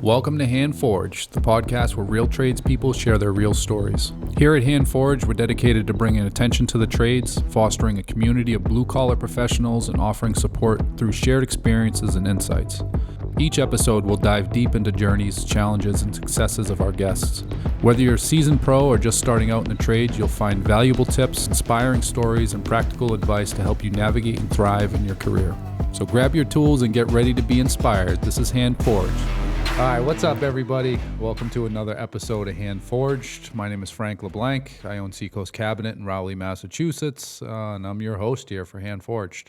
Welcome to Handforged, the podcast where real tradespeople share their real stories. Here at Handforged, we're dedicated to bringing attention to the trades, fostering a community of blue-collar professionals, and offering support through shared experiences and insights. Each episode will dive deep into journeys, challenges, and successes of our guests. Whether you're a seasoned pro or just starting out in the trades, you'll find valuable tips, inspiring stories, and practical advice to help you navigate and thrive in your career. So grab your tools and get ready to be inspired. This is Handforged. All right, what's up, everybody? Welcome to another episode of Handforged. My name is Frank LeBlanc. I own Seacoast Cabinet in Rowley, Massachusetts, and I'm your host here for Handforged.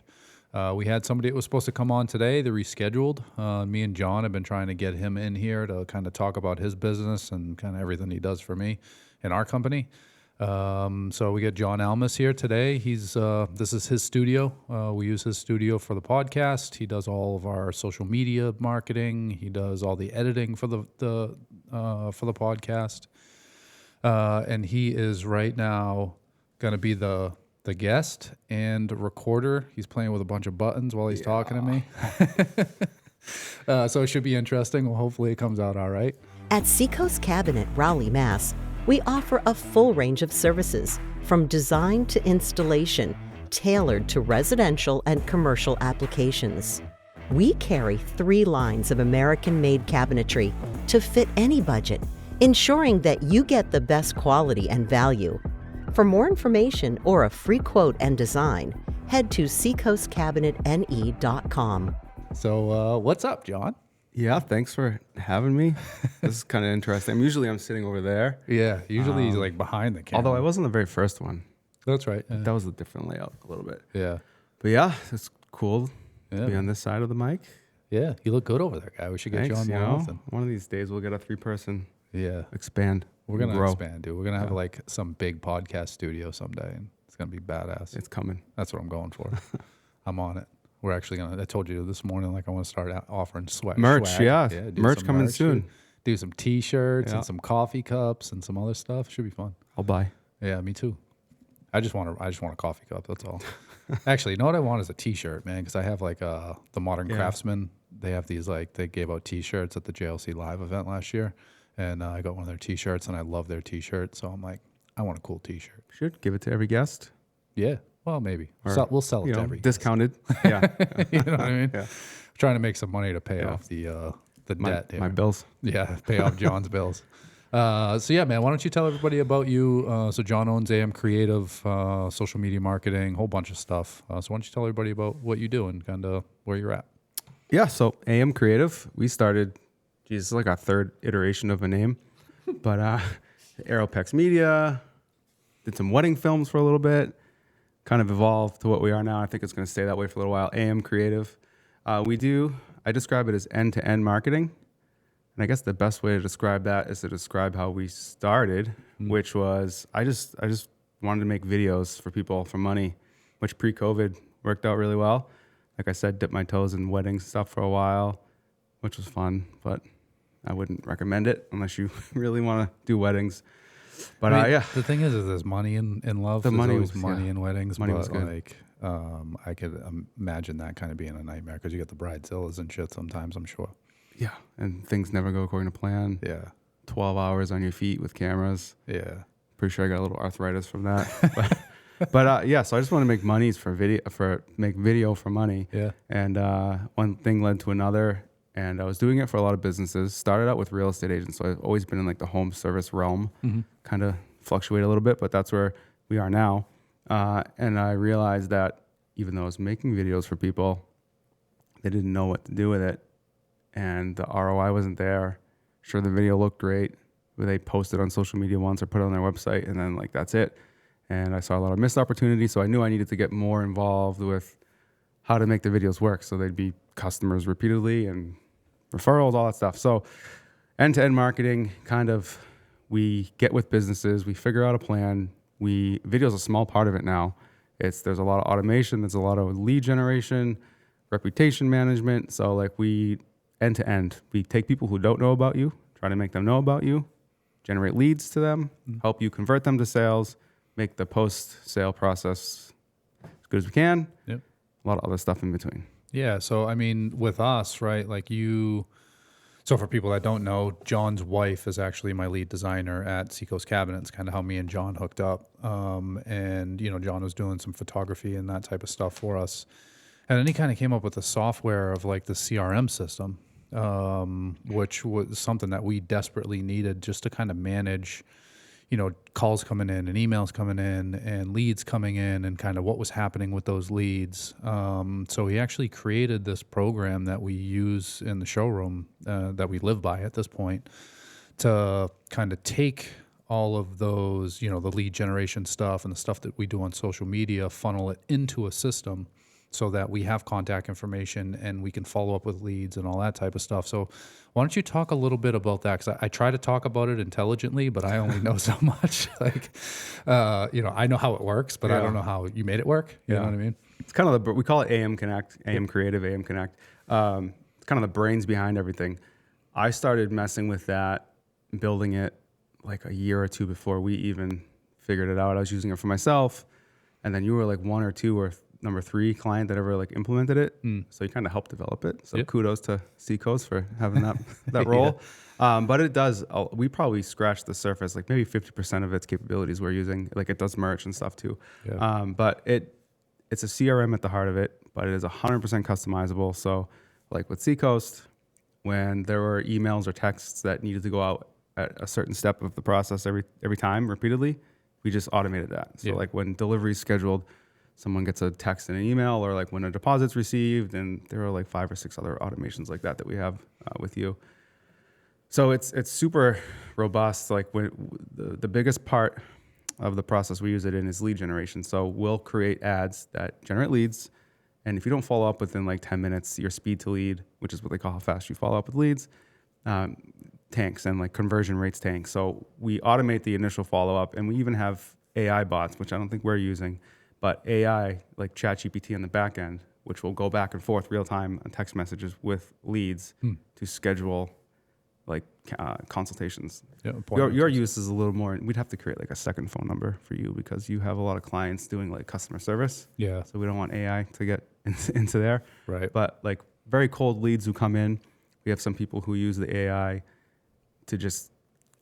We had somebody that was supposed to come on today. They rescheduled. Me and Jon have been trying to get him in here to kind of talk about his business and kind of everything he does for me and our company. So we got Jon Almas here today. This is his studio. We use his studio for the podcast. He does all of our social media marketing. He does all the editing for the podcast. And he is right now going to be the guest and recorder. He's playing with a bunch of buttons while he's talking to me. So it should be interesting. Well, hopefully it comes out all right. At Seacoast Cabinet, Rowley, Mass., we offer a full range of services, from design to installation, tailored to residential and commercial applications. We carry 3 lines of American-made cabinetry to fit any budget, ensuring that you get the best quality and value. For more information or a free quote and design, head to seacoastcabinetne.com. So what's up, Jon? Yeah, thanks for having me. This is kind of interesting. I'm sitting over there. Yeah, usually he's like behind the camera. Although I wasn't the very first one. That's right. Yeah. That was a different layout a little bit. Yeah. But yeah, it's cool to be on this side of the mic. Yeah, you look good over there, guy. We should get you on more often. One of these days we'll get a 3-person We're expand. going to expand, dude. We're going to have like some big podcast studio someday, and it's going to be badass. It's coming. That's what I'm going for. I'm on it. We're actually going to, I told you this morning, like I want to start offering merch. swag. Yeah, merch coming soon. Do some t-shirts and some coffee cups and some other stuff. Should be fun. I'll buy. Yeah, me too. I just want a coffee cup. That's all. Actually, you know what I want is a t-shirt, man, because I have like the Modern Craftsman. They have these they gave out t-shirts at the JLC Live event last year, and I got one of their t-shirts, and I love their t-shirt. So I'm like, I want a cool t-shirt. Should give it to every guest. Yeah. Well, maybe. We'll sell it to every discounted. Yeah. You know what I mean? Yeah. Trying to make some money to pay off the debt here. My bills. Yeah, pay off Jon's bills. So yeah, man, why don't you tell everybody about you? So Jon owns AM Creative, social media marketing, whole bunch of stuff. So why don't you tell everybody about what you do and kind of where you're at? Yeah, so AM Creative, we started, it's like our 3rd iteration of a name, but Aeropex Media, did some wedding films for a little bit, kind of evolved to what we are now. I think it's going to stay that way for a little while. AM Creative. I describe it as end-to-end marketing. And I guess the best way to describe that is to describe how we started, which was I just wanted to make videos for people for money, which pre-COVID worked out really well. Like I said, dipped my toes in wedding stuff for a while, which was fun, but I wouldn't recommend it unless you really want to do weddings. But the thing is there's money in love. There's always money in weddings. Money but was good. Like, I could imagine that kind of being a nightmare because you get the bridezillas and shit sometimes, I'm sure. Yeah, and things never go according to plan. Yeah. 12 hours on your feet with cameras. Yeah. Pretty sure I got a little arthritis from that. but so I just want to make make video for money. Yeah. And one thing led to another. And I was doing it for a lot of businesses. Started out with real estate agents, so I've always been in like the home service realm. Kind of fluctuate a little bit, but that's where we are now. And I realized that even though I was making videos for people, they didn't know what to do with it, and the ROI wasn't there. Sure, the video looked great, but they posted on social media once or put it on their website, and then like that's it. And I saw a lot of missed opportunities, so I knew I needed to get more involved with how to make the videos work, so they'd be customers repeatedly and referrals, all that stuff. So end-to-end marketing, kind of, we get with businesses, we figure out a plan. Video's a small part of it now. There's a lot of automation, there's a lot of lead generation, reputation management. So like end-to-end, we take people who don't know about you, try to make them know about you, generate leads to them, help you convert them to sales, make the post-sale process as good as we can. Yep. A lot of other stuff in between. Yeah. So, I mean, with us, right, like So for people that don't know, John's wife is actually my lead designer at Seacoast Cabinets, kind of how me and John hooked up. And, John was doing some photography and that type of stuff for us. And then he kind of came up with the software of like the CRM system, which was something that we desperately needed just to kind of manage, calls coming in and emails coming in and leads coming in and kind of what was happening with those leads. So he actually created this program that we use in the showroom that we live by at this point to kind of take all of those, the lead generation stuff and the stuff that we do on social media, funnel it into a system so that we have contact information and we can follow up with leads and all that type of stuff. So why don't you talk a little bit about that? Because I try to talk about it intelligently, but I only know so much. I know how it works, but I don't know how you made it work. You know what I mean? It's kind of we call it AM Connect, AM Creative, AM Connect. It's kind of the brains behind everything. I started messing with that, building it like a year or two before we even figured it out. I was using it for myself, and then you were like one or two or number 3 client that ever like implemented it. So you kind of helped develop it. So kudos to Seacoast for having that role. But it does, we probably scratched the surface, like maybe 50% of its capabilities we're using. Like it does merch and stuff too. Yeah. But it's a CRM at the heart of it, but it is 100% customizable. So like with Seacoast, when there were emails or texts that needed to go out at a certain step of the process every time repeatedly, we just automated that. So like when delivery is scheduled, someone gets a text and an email, or like when a deposit's received, and there are like 5 or 6 other automations like that we have with you. So it's super robust. Like when the biggest part of the process we use it in is lead generation. So we'll create ads that generate leads, and if you don't follow up within like 10 minutes, your speed to lead, which is what they call how fast you follow up with leads, tanks, and like conversion rates tank. So we automate the initial follow up, and we even have AI bots, which I don't think we're using, but AI like ChatGPT on the back end, which will go back and forth real time on text messages with leads to schedule like consultations. Yeah, your use is a little more. We'd have to create like a second phone number for you because you have a lot of clients doing like customer service. Yeah. So we don't want AI to get into there. Right. But like very cold leads who come in, we have some people who use the AI to just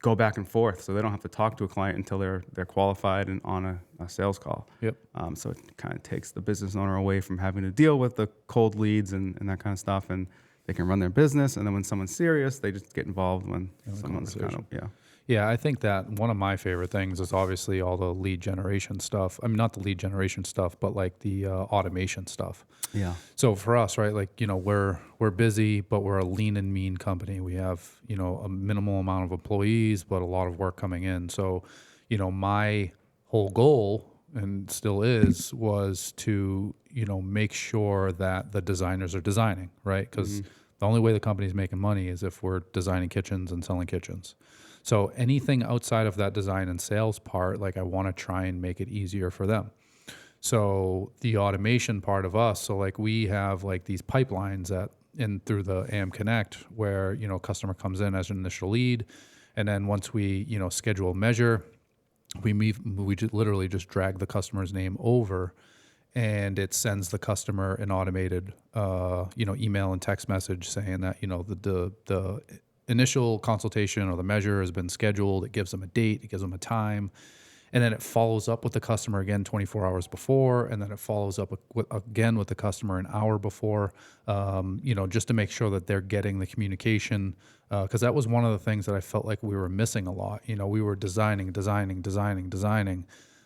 go back and forth, so they don't have to talk to a client until they're qualified and on a sales call. Yep. So it kind of takes the business owner away from having to deal with the cold leads and that kind of stuff, and they can run their business. And then when someone's serious, they just get involved when someone's kind of Yeah, I think that one of my favorite things is obviously all the lead generation stuff. I mean, not the lead generation stuff, but like the automation stuff. Yeah. So for us, right, like, we're busy, but we're a lean and mean company. We have, a minimal amount of employees, but a lot of work coming in. So, my whole goal, and still is, was to, make sure that the designers are designing, right? Because the only way the company's making money is if we're designing kitchens and selling kitchens. So anything outside of that design and sales part, like I want to try and make it easier for them. So the automation part of us, so like we have like these pipelines through the AM Connect where, customer comes in as an initial lead. And then once we, schedule a measure, we literally just drag the customer's name over, and it sends the customer an automated, email and text message saying that, the initial consultation or the measure has been scheduled. It gives them a date, it gives them a time, and then it follows up with the customer again 24 hours before, and then it follows up again with the customer an hour before, just to make sure that they're getting the communication, because that was one of the things that I felt like we were missing a lot. We were designing,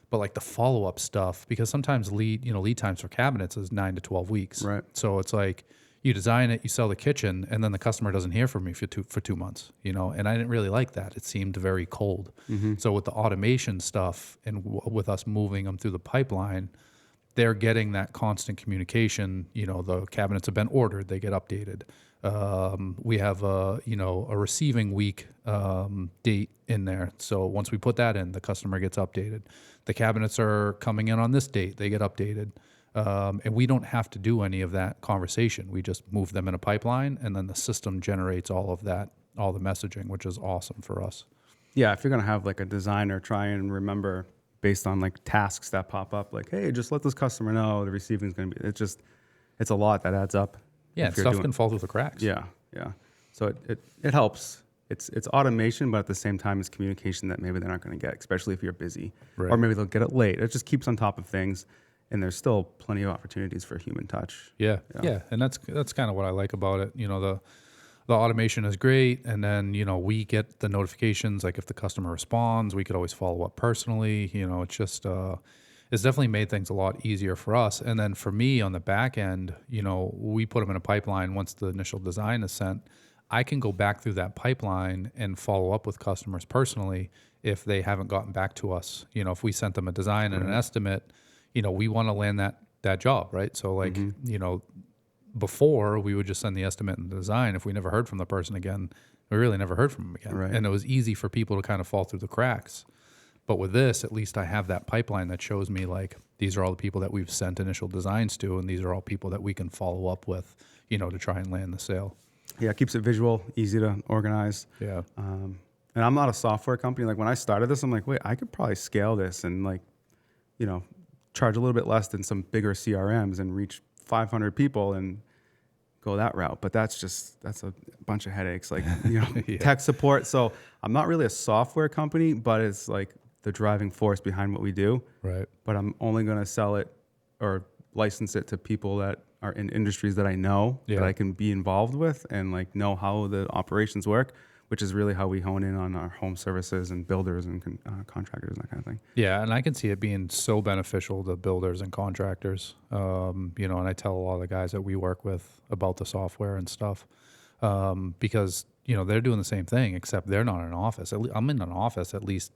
but like the follow-up stuff, because sometimes lead times for cabinets is 9 to 12 weeks. Right. So it's like, you design it, you sell the kitchen, and then the customer doesn't hear from you for 2 months, and I didn't really like that. It seemed very cold. So with the automation stuff and with us moving them through the pipeline, they're getting that constant communication. The cabinets have been ordered, they get updated. We have a receiving week date in there. So once we put that in, the customer gets updated. The cabinets are coming in on this date, they get updated. And we don't have to do any of that conversation. We just move them in a pipeline, and then the system generates all of that, all the messaging, which is awesome for us. Yeah, if you're going to have like a designer try and remember based on like tasks that pop up, like, hey, just let this customer know the receiving is going to be, it's a lot that adds up. Yeah, stuff can fall through the cracks. Yeah, yeah. So it helps. It's automation, but at the same time, it's communication that maybe they're not going to get, especially if you're busy, Right. or maybe they'll get it late. It just keeps on top of things, and there's still plenty of opportunities for human touch. Yeah. And that's kind of what I like about it. The automation is great, and then we get the notifications. Like if the customer responds, we could always follow up personally. It's just it's definitely made things a lot easier for us. And then for me on the back end, we put them in a pipeline. Once the initial design is sent, I can go back through that pipeline and follow up with customers personally if they haven't gotten back to us. If we sent them a design and an estimate, we want to land that job, right? So like, before we would just send the estimate and the design. If we never heard from the person again, we really never heard from them again. Right. And it was easy for people to kind of fall through the cracks. But with this, at least I have that pipeline that shows me like, these are all the people that we've sent initial designs to, and these are all people that we can follow up with, to try and land the sale. Yeah, it keeps it visual, easy to organize. Yeah. And I'm not a software company. Like when I started this, I'm like, wait, I could probably scale this and like, charge a little bit less than some bigger CRMs and reach 500 people and go that route. But that's a bunch of headaches, like, tech support. So I'm not really a software company, but it's like the driving force behind what we do. Right. But I'm only going to sell it or license it to people that are in industries that I know, that I can be involved with and like know how the operations work, which is really how we hone in on our home services and builders and contractors and that kind of thing. Yeah, and I can see it being so beneficial to builders and contractors. And I tell a lot of the guys that we work with about the software and stuff, because they're doing the same thing, except they're not in an office. I'm in an office at least,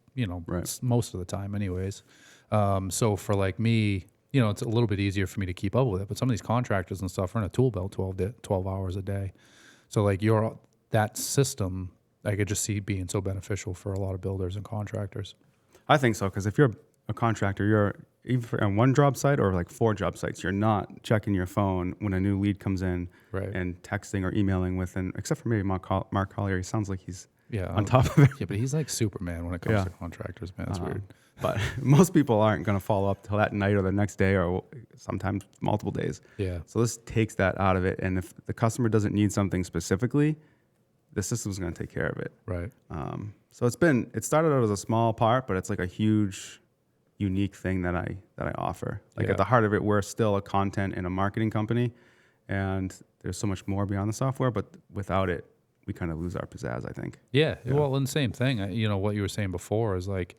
most of the time, anyways. So for like me, it's a little bit easier for me to keep up with it. But some of these contractors and stuff are in a tool belt 12 hours a day. So like that system, I could just see being so beneficial for a lot of builders and contractors. I think so, because if you're a contractor, you're either on one job site or like 4 job sites. You're not checking your phone when a new lead comes in, right, and texting or emailing with, and except for maybe Mark Collier, he sounds like he's Yeah, on top of it. Yeah, but he's like Superman when it comes to contractors, man. It's weird. But most people aren't going to follow up till that night or the next day or sometimes multiple days. Yeah. So this takes that out of it. And if the customer doesn't need something specifically, the system's going to take care of it. Right. So it started out as a small part, but it's like a huge, unique thing that I offer. Like at the heart of it, we're still a content and a marketing company, and there's so much more beyond the software. But without it, we kind of lose our pizzazz, I think. Yeah. Well, and the same thing. You know what you were saying before is like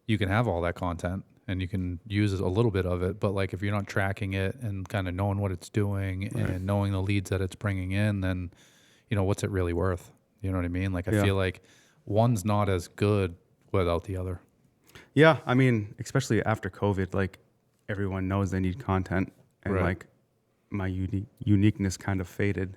you can have all that content and you can use a little bit of it, but like if you're not tracking it and kind of knowing what it's doing and knowing the leads that it's bringing in, then what's it really worth? You know what I mean? Like I feel like one's not as good without the other. Yeah, I mean, especially after COVID, like everyone knows they need content, and like my uniqueness kind of faded.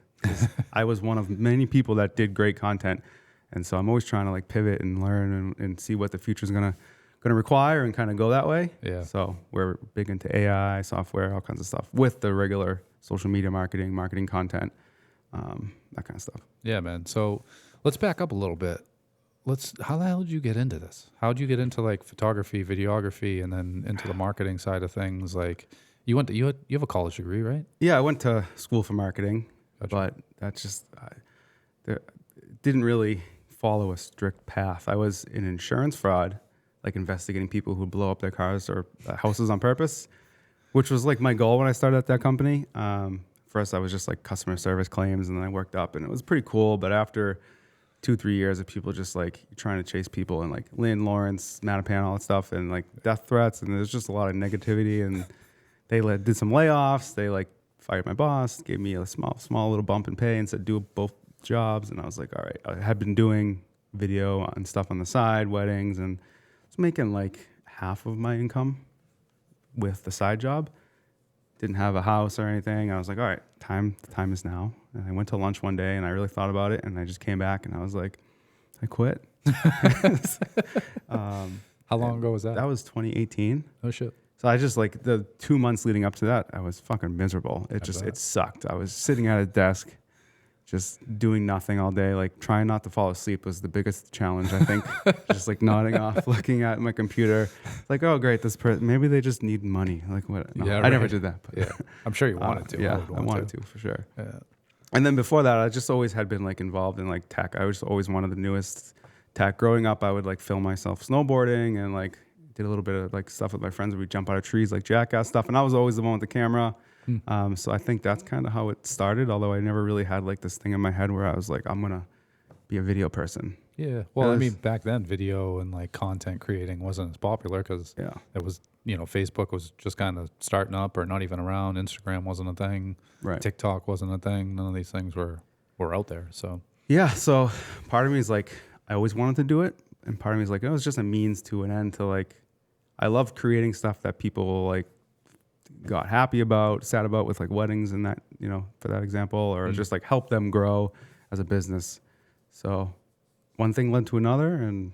I was one of many people that did great content, and so I'm always trying to like pivot and learn and see what the future is gonna require and kind of go that way. Yeah. So we're big into AI, software, all kinds of stuff with the regular social media marketing content, that kind of stuff. Yeah, man. So let's back up a little bit. How the hell did you get into this? How did you get into like photography, videography, and then into the marketing side of things? Like you have a college degree, right? Yeah, I went to school for marketing, but that's just didn't really follow a strict path. I was in insurance fraud, like investigating people who blow up their cars or houses on purpose, which was like my goal when I started at that company. First, I was just like customer service claims, and then I worked up, and it was pretty cool. But after 2-3 years of people just like trying to chase people and like Lynn Lawrence, Mattapan, all that stuff, and like death threats, and there's just a lot of negativity, and they did some layoffs. They like fired my boss, gave me a small little bump in pay and said do both jobs, and I was like, all right. I had been doing video and stuff on the side, weddings, and I was making like half of my income with the side job. Didn't have a house or anything. I was like, all right, time is now. And I went to lunch one day and I really thought about it, and I just came back and I was like, I quit. How long ago was that? That was 2018. Oh shit. So I just like the 2 months leading up to that, I was fucking miserable. It sucked. I was sitting at a desk, just doing nothing all day, like trying not to fall asleep was the biggest challenge, I think. Just like nodding off, looking at my computer, like, oh great, this person, maybe they just need money. Like what? No, I never did that. But yeah, I'm sure you wanted to. Yeah, I wanted to for sure. Yeah. And then before that, I just always had been like involved in like tech. I was always one of the newest tech. Growing up, I would like film myself snowboarding and like did a little bit of like stuff with my friends. We'd jump out of trees, like jackass stuff. And I was always the one with the camera. So I think that's kind of how it started. Although I never really had like this thing in my head where I was like, I'm gonna be a video person. Yeah. Well, I mean, back then, video and like content creating wasn't as popular because it was, Facebook was just kind of starting up or not even around. Instagram wasn't a thing. Right. TikTok wasn't a thing. None of these things were out there. So yeah. So part of me is like, I always wanted to do it, and part of me is like, it was just a means to an end. To like, I love creating stuff that people like got happy about, sad about, with like weddings and that, for that example, or just like help them grow as a business. So one thing led to another, and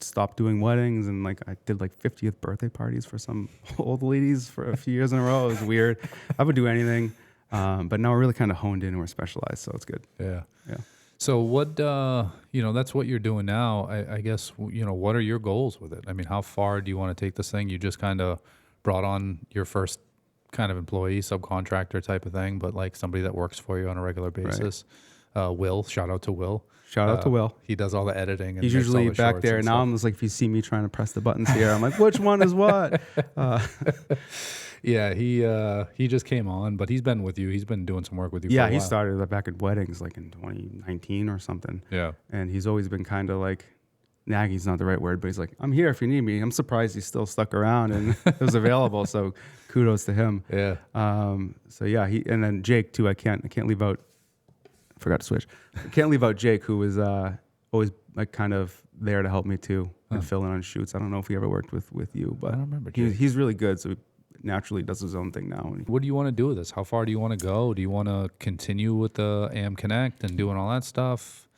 stopped doing weddings. And like I did like 50th birthday parties for some old ladies for a few years in a row. It was weird. I would do anything, but now we're really kind of honed in and we're specialized, so it's good. Yeah. Yeah. So what, that's what you're doing now. I guess, what are your goals with it? I mean, how far do you want to take this thing? You just kind of brought on your first kind of employee, subcontractor type of thing, but like somebody that works for you on a regular basis. Right. Will, shout out to Will. Shout out to Will. He does all the editing. And he's usually back there. Now I'm just like, if you see me trying to press the buttons here, I'm like, which one is what? Yeah, he just came on, but he's been with you. He's been doing some work with you. Yeah, for a while. He started back at weddings like in 2019 or something. Yeah, and he's always been kind of like, naggy's not the right word, but he's like, I'm here if you need me. I'm surprised he's still stuck around and it was available. So kudos to him. Yeah. So yeah, and then Jake too. I can't leave out. Forgot to switch. I can't leave out Jake, who was always like kind of there to help me too and fill in on shoots. I don't know if he ever worked with you, but I don't remember. He's really good. So naturally does his own thing now. What do you want to do with this? How far do you want to go? Do you want to continue with the AM Connect and doing all that stuff?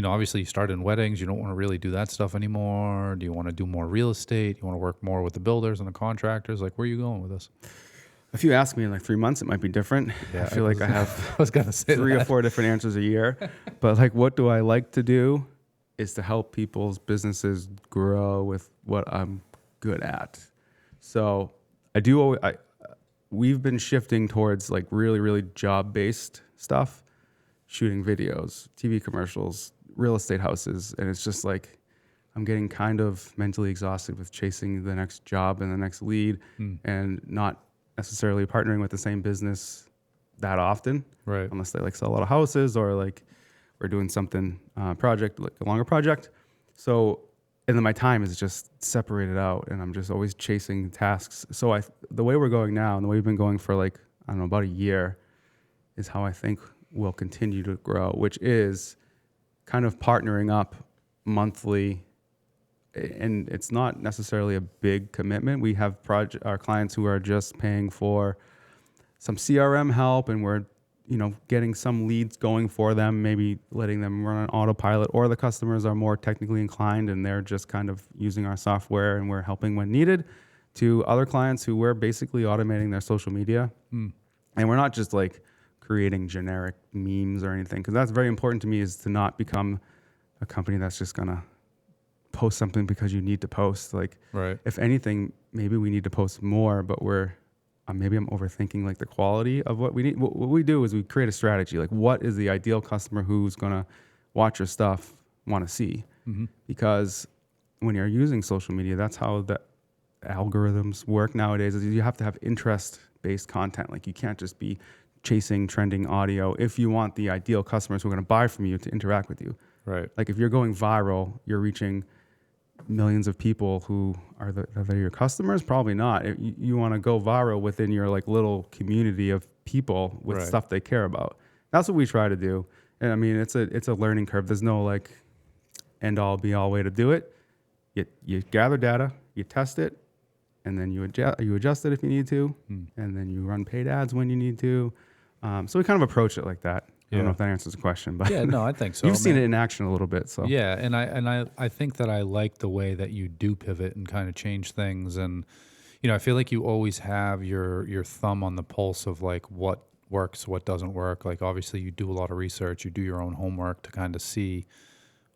Obviously you started in weddings. You don't want to really do that stuff anymore. Do you want to do more real estate? You want to work more with the builders and the contractors? Like, where are you going with this? If you ask me in like 3 months, it might be different. Yeah, I feel like I have I was gonna say 3 or 4 different answers a year. But like, what do I like to do is to help people's businesses grow with what I'm good at. So we've been shifting towards like really, really job-based stuff, shooting videos, TV commercials, real estate houses. And it's just like, I'm getting kind of mentally exhausted with chasing the next job and the next lead and not necessarily partnering with the same business that often. Right. Unless they like sell a lot of houses or like we're doing something project, like a longer project. So, and then my time is just separated out and I'm just always chasing tasks. So the way we're going now and the way we've been going for like, I don't know, about a year is how I think we'll continue to grow, which is kind of partnering up monthly. And it's not necessarily a big commitment. We have our clients who are just paying for some CRM help, and we're, getting some leads going for them, maybe letting them run on autopilot, or the customers are more technically inclined and they're just kind of using our software and we're helping when needed, to other clients who we're basically automating their social media. And we're not just like creating generic memes or anything, because that's very important to me, is to not become a company that's just going to post something because you need to post. Like, right. If anything, maybe we need to post more, but maybe I'm overthinking like the quality of what we need. What we do is we create a strategy. Like, what is the ideal customer who's going to watch your stuff want to see? Because when you're using social media, that's how the algorithms work nowadays, is you have to have interest-based content. Like, you can't just be chasing trending audio if you want the ideal customers who are going to buy from you to interact with you. Right. Like, if you're going viral, you're reaching millions of people who are they your customers? Probably not. You want to go viral within your like little community of people with stuff they care about. That's what we try to do. And I mean, it's a learning curve. There's no like end all be all way to do it. You gather data, you test it, and then you adjust it if you need to, and then you run paid ads when you need to. So we kind of approach it like that. I don't know if that answers the question, but yeah, no, I think so. You've seen it in action a little bit, so yeah. And I think that I like the way that you do pivot and kind of change things, and I feel like you always have your thumb on the pulse of like what works, what doesn't work. Like, obviously you do a lot of research, you do your own homework to kind of see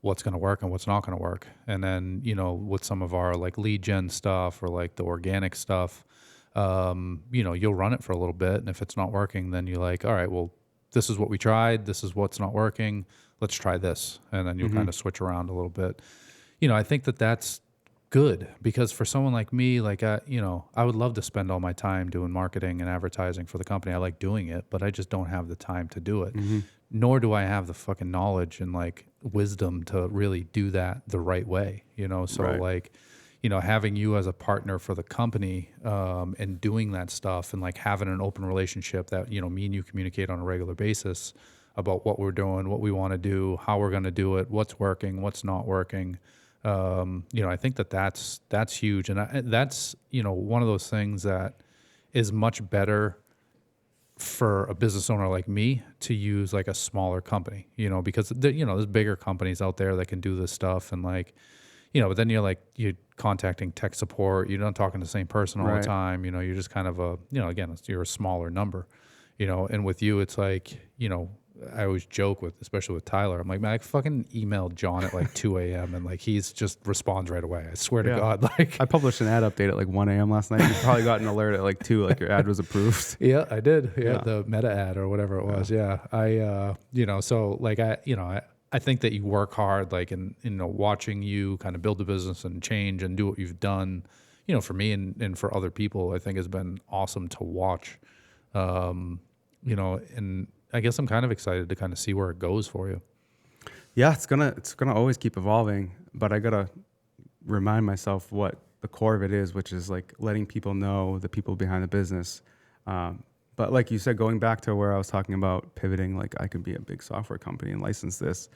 what's going to work and what's not going to work. And then with some of our like lead gen stuff or like the organic stuff, you'll run it for a little bit, and if it's not working, then you're like, all right, well, this is what we tried. This is what's not working. Let's try this. And then you'll kind of switch around a little bit. I think that that's good, because for someone like me, like, I would love to spend all my time doing marketing and advertising for the company. I like doing it, but I just don't have the time to do it. Nor do I have the fucking knowledge and like wisdom to really do that the right way, So Right. like, having you as a partner for the company, and doing that stuff, and like having an open relationship that, me and you communicate on a regular basis about what we're doing, what we want to do, how we're going to do it, what's working, what's not working. I think that's huge. And that's, one of those things that is much better for a business owner like me to use like a smaller company, because there's bigger companies out there that can do this stuff. And like, but then you're contacting tech support, you're not talking to the same person all Right. the time, you're just kind of again, you're a smaller number, and with you, it's like, I always joke especially with Tyler, I'm like, man, I fucking emailed Jon at like 2 a.m. and like, he's just responds right away. I swear to God. Like, I published an ad update at like 1 a.m. last night. You probably got an alert at like 2, like your ad was approved. yeah, I did. Yeah. Yeah. The meta ad or whatever it was. Yeah. So like, I think that you work hard, like, in, watching you kind of build the business and change and do what you've done, for me and for other people, I think has been awesome to watch. And I guess I'm kind of excited to kind of see where it goes for you. Yeah, it's gonna always keep evolving, but I gotta remind myself what the core of it is, which is like letting people know the people behind the business. But like you said, going back to where I was talking about pivoting, like I could be a big software company and license this.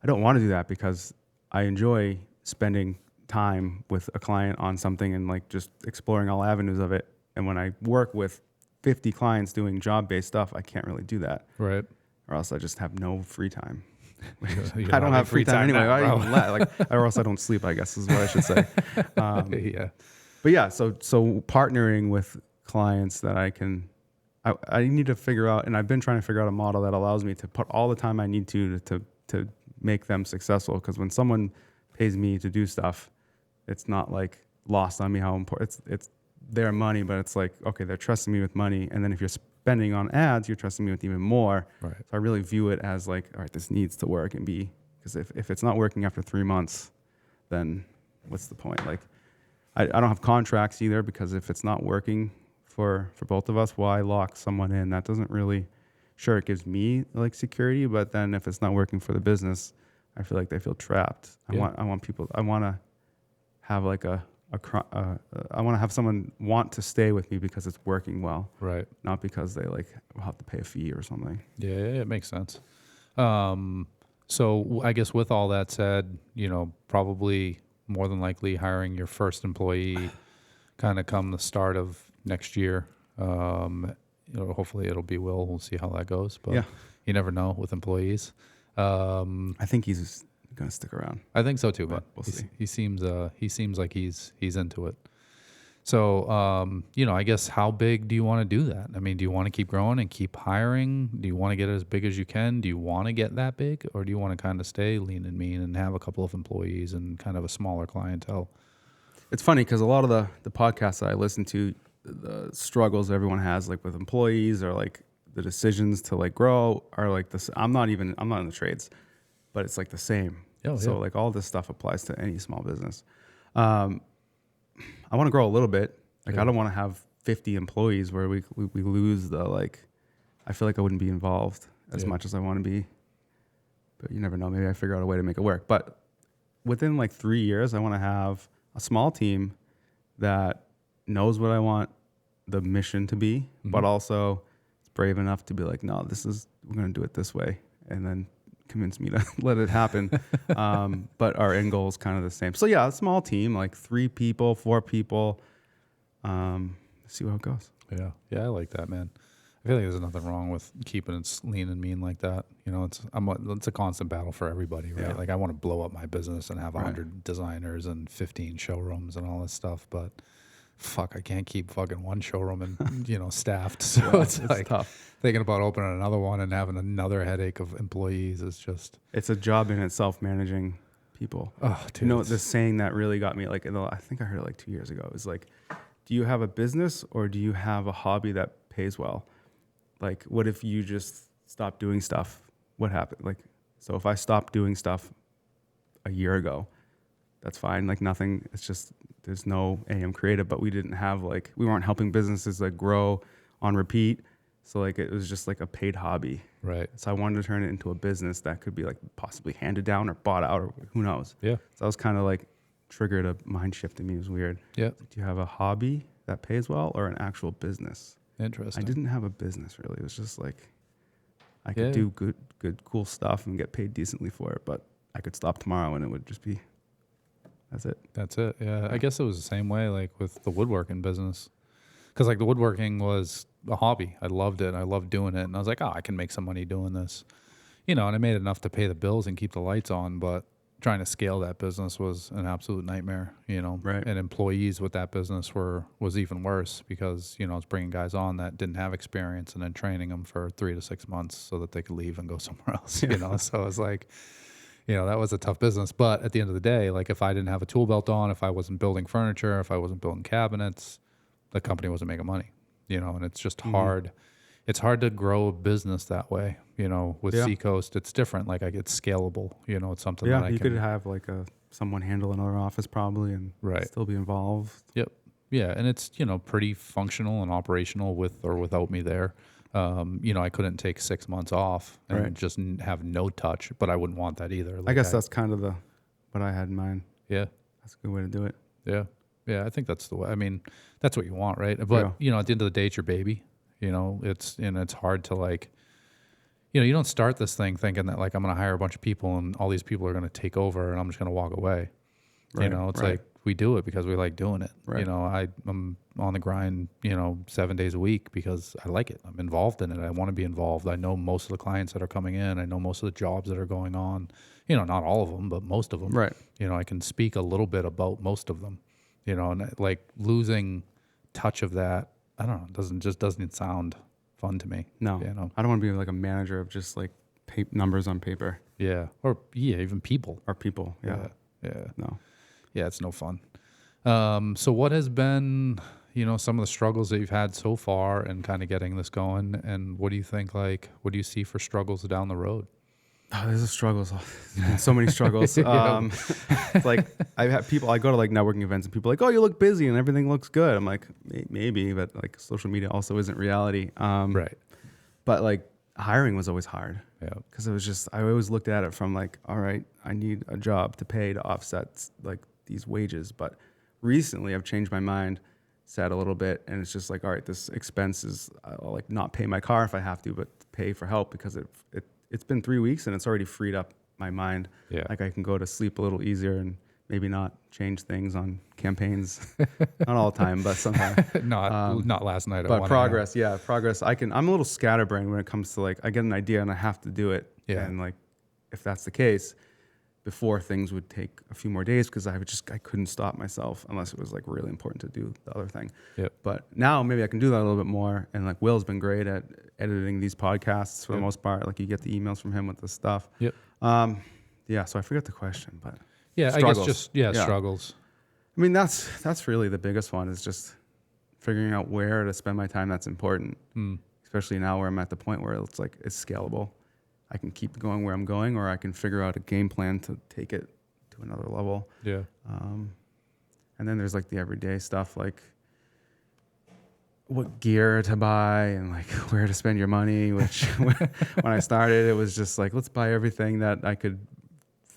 I don't want to do that because I enjoy spending time with a client on something and like just exploring all avenues of it. And when I work with 50 clients doing job-based stuff, I can't really do that. Right. Or else I just have no free time. You I don't have free time anyway. now, Or else I don't sleep, I guess is what I should say. yeah. But yeah, so partnering with clients that I need to figure out, and I've been trying to figure out a model that allows me to put all the time I need to make them successful. Because when someone pays me to do stuff, it's not like lost on me how important it's their money, but it's like, okay, they're trusting me with money. And then if you're spending on ads, you're trusting me with even more. Right. So I really view it as like, all right, this needs to work and be, because if it's not working after 3 months, then what's the point? Like, I don't have contracts either, because if it's not working for both of us, why lock someone in? That doesn't really, sure, it gives me like security, but then if it's not working for the business, I feel like they feel trapped. I want to have like I want to have someone want to stay with me because it's working well, Right. not because they like will have to pay a fee or something. Yeah, it makes sense. So I guess with all that said, probably more than likely hiring your first employee kind of come the start of next year. Hopefully it'll be Will. We'll see how that goes. But Yeah. you never know with employees. I think he's going to stick around. I think so too, man. We'll see. He seems like he's into it. So, I guess how big do you want to do that? I mean, do you want to keep growing and keep hiring? Do you want to get as big as you can? Do you want to get that big, or do you want to kind of stay lean and mean and have a couple of employees and kind of a smaller clientele? It's funny because a lot of the podcasts that I listen to, the struggles everyone has, like with employees or like the decisions to like grow, are like this. I'm not in the trades, but it's like the same. Oh, so yeah. like all this stuff applies to any small business. I want to grow a little bit. Like, I don't want to have 50 employees where we lose the, like, I feel like I wouldn't be involved as much as I want to be. But you never know. Maybe I figure out a way to make it work. But within like 3 years, I want to have a small team that knows what I want the mission to be, but also is brave enough to be like, no, we're going to do it this way. And then convince me to let it happen. But our end goal is kind of the same. So yeah, a small team, like 3 people, 4 people. See how it goes. Yeah, I like that, man. I feel like there's nothing wrong with keeping it lean and mean like that. It's a constant battle for everybody, right? Yeah. Like, I want to blow up my business and have 100 designers and 15 showrooms and all this stuff, but fuck, I can't keep fucking one showroom and staffed. So it's like tough. Thinking about opening another one and having another headache of employees is just. It's a job in itself, managing people. Oh, dude. The saying that really got me, like, I think I heard it like 2 years ago. It was like, do you have a business or do you have a hobby that pays well? Like, what if you just stop doing stuff, what happened? Like, so if I stopped doing stuff a year ago, that's fine. Like nothing, it's just, there's no AM creative, but we didn't have like, we weren't helping businesses like grow on repeat. So like, it was just like a paid hobby. Right. So I wanted to turn it into a business that could be like possibly handed down or bought out or who knows. Yeah. So I was kind of like triggered a mind shift in me. It was weird. Yeah. Do you have a hobby that pays well or an actual business? Interesting. I didn't have a business really. It was just like, I could do good, cool stuff and get paid decently for it, but I could stop tomorrow and it would just be, that's it. That's it. Yeah. I guess it was the same way like with the woodworking business. Because like the woodworking was a hobby. I loved it. I loved doing it. And I was like, oh, I can make some money doing this. And I made enough to pay the bills and keep the lights on. But trying to scale that business was an absolute nightmare, Right. And employees with that business was even worse because, I was bringing guys on that didn't have experience and then training them for 3 to 6 months so that they could leave and go somewhere else, So it was like, that was a tough business. But at the end of the day, like if I didn't have a tool belt on, if I wasn't building furniture, if I wasn't building cabinets, the company wasn't making money, and it's just hard. It's hard to grow a business that way, with Seacoast, it's different. Like it's scalable, it's something that you could have like someone handle another office probably and still be involved. Yep. Yeah. And it's, pretty functional and operational with or without me there. I couldn't take 6 months off and just have no touch, but I wouldn't want that either. Like I guess that's kind of what I had in mind. Yeah. That's a good way to do it. Yeah. Yeah. I think that's the way. I mean, that's what you want, right? But, at the end of the day, it's your baby. It's hard to like, you don't start this thing thinking that like I'm going to hire a bunch of people and all these people are going to take over and I'm just going to walk away. Right, It's like we do it because we like doing it. Right. I'm on the grind, 7 days a week because I like it. I'm involved in it. I want to be involved. I know most of the clients that are coming in. I know most of the jobs that are going on. Not all of them, but most of them. Right. I can speak a little bit about most of them. And like losing touch of that, I don't know, doesn't sound fun to me. No. I don't want to be like a manager of just like numbers on paper. Yeah. Or even people. Or people. Yeah. Yeah. No. Yeah, it's no fun. So what has been, some of the struggles that you've had so far and kind of getting this going? And what do you think, like, what do you see for struggles down the road? Oh, there's struggles. So many struggles. It's like I've had people, I go to like networking events and people are like, oh, you look busy and everything looks good. I'm like, maybe, but like social media also isn't reality. Right. But like hiring was always hard. Yeah. Because it was just, I always looked at it from like, all right, I need a job to pay to offset like these wages. But recently I've changed my mind, set a little bit, and it's just like, all right, this expense is, I'll like not pay my car if I have to, but pay for help because it's been 3 weeks and it's already freed up my mind. Yeah. Like I can go to sleep a little easier and maybe not change things on campaigns. Not all the time, but sometimes. not last night. But progress. I'm a little scatterbrained when it comes to like, I get an idea and I have to do it. Yeah. And like, if that's the case, before things would take a few more days because I couldn't stop myself unless it was like really important to do the other thing. Yep. But now maybe I can do that a little bit more. And like Will's been great at editing these podcasts for the most part. Like you get the emails from him with the stuff. Yep. So I forget the question, but struggles. I guess just struggles. I mean, that's really the biggest one is just figuring out where to spend my time. That's important, especially now where I'm at the point where it's like it's scalable. I can keep going where I'm going, or I can figure out a game plan to take it to another level. Yeah. And then there's like the everyday stuff, like what gear to buy and like where to spend your money, which when I started, it was just like, let's buy everything that I could,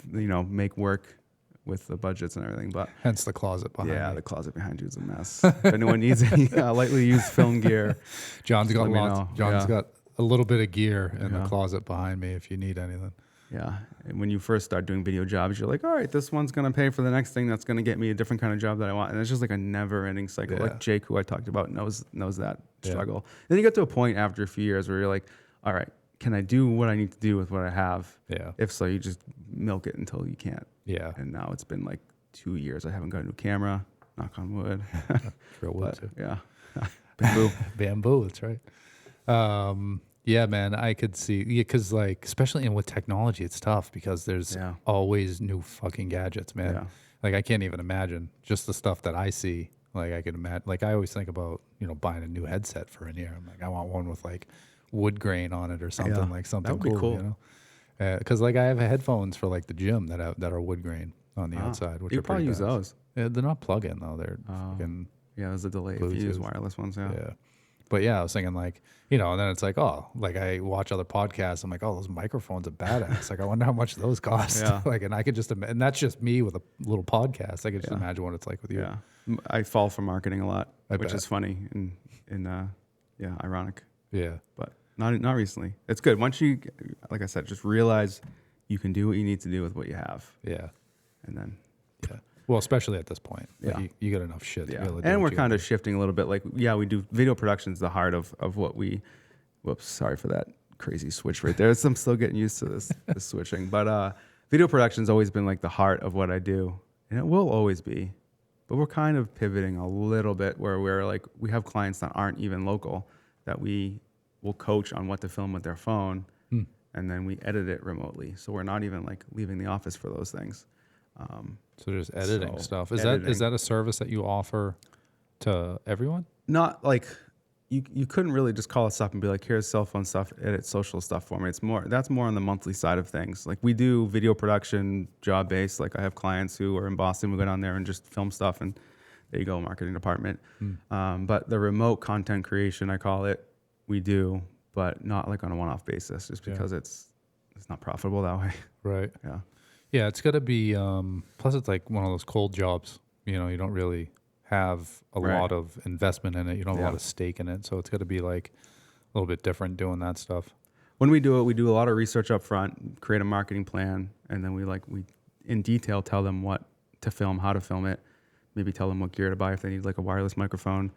make work with the budgets and everything. But hence the closet behind you. The closet behind you is a mess. If anyone needs any lightly used film gear, John's got lots. John's got a little bit of gear in the closet behind me if you need anything. Yeah. And when you first start doing video jobs, you're like, all right, this one's going to pay for the next thing that's going to get me a different kind of job that I want. And it's just like a never ending cycle. Like Jake, who I talked about, knows that struggle. And then you get to a point after a few years where you're like, all right, can I do what I need to do with what I have? Yeah. If so, you just milk it until you can't. Yeah. And now it's been like 2 years. I haven't got a new camera, knock on wood. Real wood too. Yeah. Bamboo. Bamboo, that's right. Yeah, man, I could see, because like, especially with technology, it's tough because there's always new fucking gadgets, man. Yeah. Like I can't even imagine just the stuff that I see. Like I can imagine, like I always think about, buying a new headset for in here. I'm like, I want one with like wood grain on it or something, like something that would be cool. you know? Because like I have headphones for like the gym that are wood grain on the outside, which you are probably pretty use bad. those. Yeah, they're not plug-in though. They're fucking Yeah, there's a delay if you use Bluetooth. wireless ones. Yeah. yeah. But yeah, I was thinking like, you know, and then it's like, oh, like I watch other podcasts. I'm like, oh, those microphones are badass. Like I wonder how much those cost. Yeah. Like, and I could just, and that's just me with a little podcast. I could just imagine what it's like with you. Yeah. I fall for marketing a lot, which bet. is funny and ironic. Yeah. But not recently. It's good. Once you, like I said, just realize you can do what you need to do with what you have. Yeah. And then, Yeah. Well, especially at this point. Like Yeah. you got enough shit to be able to do and what we're you kind gotta of shifting a little bit. Like, yeah, we do video production is the heart of what we. Whoops, sorry for that crazy switch right there. I'm still getting used to this switching. But video production's always been like the heart of what I do, and it will always be. But we're kind of pivoting a little bit where we're like, we have clients that aren't even local that we will coach on what to film with their phone, and then we edit it remotely. So we're not even like leaving the office for those things. So just editing So, stuff. Is editing. that a service that you offer to everyone? Not like you couldn't really just call us up and be like, here's cell phone stuff, edit social stuff for me. That's more on the monthly side of things. Like we do video production job based. Like I have clients who are in Boston. We go down there and just film stuff, and there you go, marketing department. But the remote content creation, I call it, we do, but not like on a one-off basis, just because it's not profitable that way. Right. Yeah. Yeah, it's got to be. Plus, it's like one of those cold jobs. You know, you don't really have a lot of investment in it. You don't have a lot of stake in it. So it's got to be like a little bit different doing that stuff. When we do it, we do a lot of research up front, create a marketing plan, and then we in detail tell them what to film, how to film it, maybe tell them what gear to buy if they need like a wireless microphone.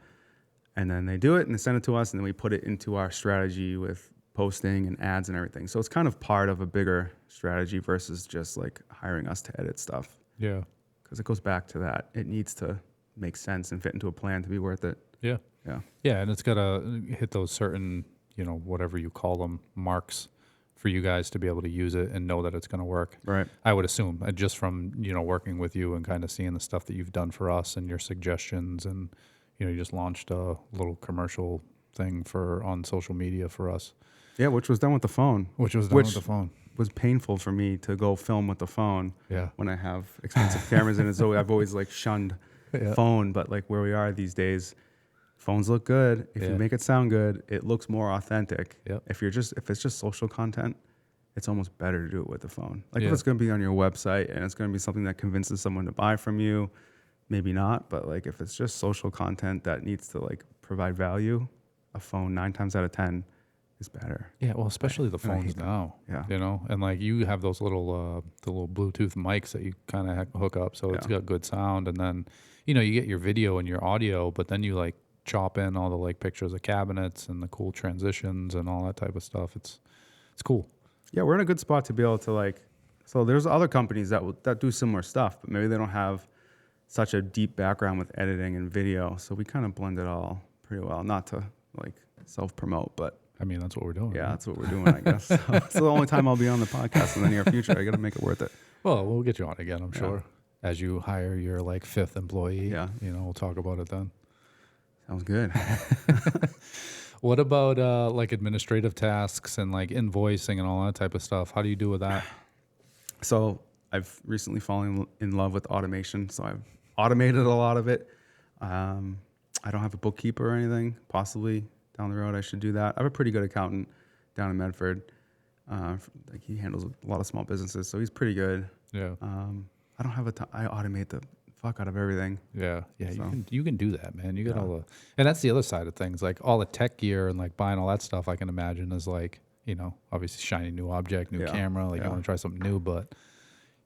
And then they do it and they send it to us, and then we put it into our strategy with posting and ads and everything. So it's kind of part of a bigger strategy versus just like hiring us to edit stuff. Yeah. Because it goes back to that. It needs to make sense and fit into a plan to be worth it. Yeah. Yeah. Yeah, and it's got to hit those certain, you know, whatever you call them, marks for you guys to be able to use it and know that it's going to work. Right. I would assume, just from, you know, working with you and kind of seeing the stuff that you've done for us and your suggestions, and, you know, you just launched a little commercial thing on social media for us. Yeah, which was done with the phone. Which was done with the phone. Was painful for me to go film with the phone. Yeah. When I have expensive cameras in it, so I've always like shunned phone. But like where we are these days, phones look good. If you make it sound good, it looks more authentic. Yep. If it's just social content, it's almost better to do it with the phone. Like if it's going to be on your website and it's going to be something that convinces someone to buy from you, maybe not. But like if it's just social content that needs to like provide value, a phone 9 times out of 10 is better. Yeah, well, especially the phones now. Yeah. You know, and like you have those little the little Bluetooth mics that you kind of hook up, so it's got good sound, and then, you know, you get your video and your audio, but then you like chop in all the like pictures of cabinets and the cool transitions and all that type of stuff. It's cool. Yeah, we're in a good spot to be able to like. So there's other companies that do similar stuff, but maybe they don't have such a deep background with editing and video. So we kind of blend it all pretty well. Not to like self-promote, but I mean, that's what we're doing. yeah, right? that's what we're doing, I guess. So it's the only time I'll be on the podcast in the near future. I got to make it worth it. Well, we'll get you on again, I'm sure. As you hire your like 5th employee, you know, we'll talk about it then. Sounds good. What about like administrative tasks and like invoicing and all that type of stuff? How do you do with that? So I've recently fallen in love with automation. So I've automated a lot of it. I don't have a bookkeeper or anything. Possibly down the road, I should do that. I have a pretty good accountant down in Medford. Like he handles a lot of small businesses, so he's pretty good. Yeah. I don't have I automate the fuck out of everything. Yeah. So. You can do that, man. You got all the, and that's the other side of things. Like all the tech gear and like buying all that stuff, I can imagine is like, you know, obviously shiny new object, new camera. Like you want to try something new, but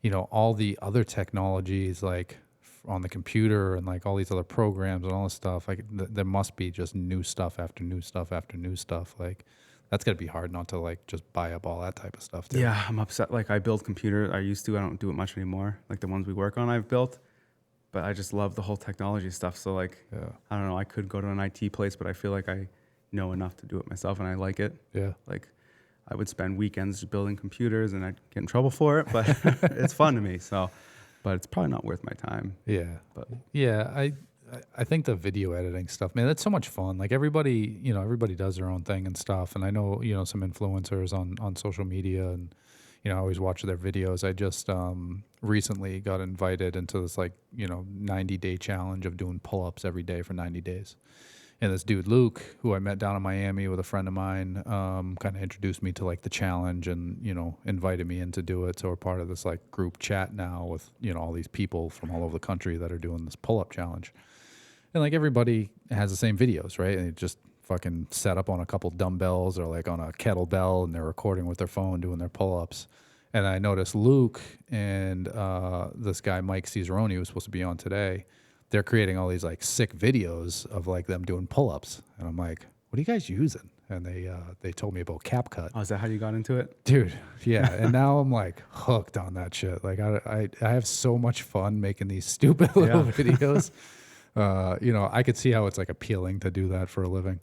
you know, all the other technologies like on the computer and like all these other programs and all this stuff, like there must be just new stuff after new stuff after new stuff. Like that's gotta be hard not to like just buy up all that type of stuff too. Yeah, I'm upset. Like I build computers. I used to. I don't do it much anymore. Like the ones we work on, I've built. But I just love the whole technology stuff. So like, I don't know. I could go to an IT place, but I feel like I know enough to do it myself, and I like it. Yeah. Like, I would spend weekends just building computers, and I'd get in trouble for it. But it's fun to me. So, but it's probably not worth my time. Yeah. But yeah, I think the video editing stuff, man, that's so much fun. Like everybody does their own thing and stuff. And I know, some influencers on social media and, I always watch their videos. I just recently got invited into this 90-day challenge of doing pull-ups every day for 90 days. And this dude, Luke, who I met down in Miami with a friend of mine, kind of introduced me to the challenge and, invited me in to do it. So we're part of this group chat now with, all these people from all over the country that are doing this pull-up challenge. And everybody has the same videos, right? And they just fucking set up on a couple dumbbells or on a kettlebell and they're recording with their phone doing their pull-ups. And I noticed Luke and this guy, Mike Cesaroni, who was supposed to be on today, they're creating all these sick videos of them doing pull-ups. And I'm like, what are you guys using? And they told me about CapCut. Oh, is that how you got into it? Dude, yeah. And now I'm hooked on that shit. I have so much fun making these stupid little videos. I could see how it's appealing to do that for a living.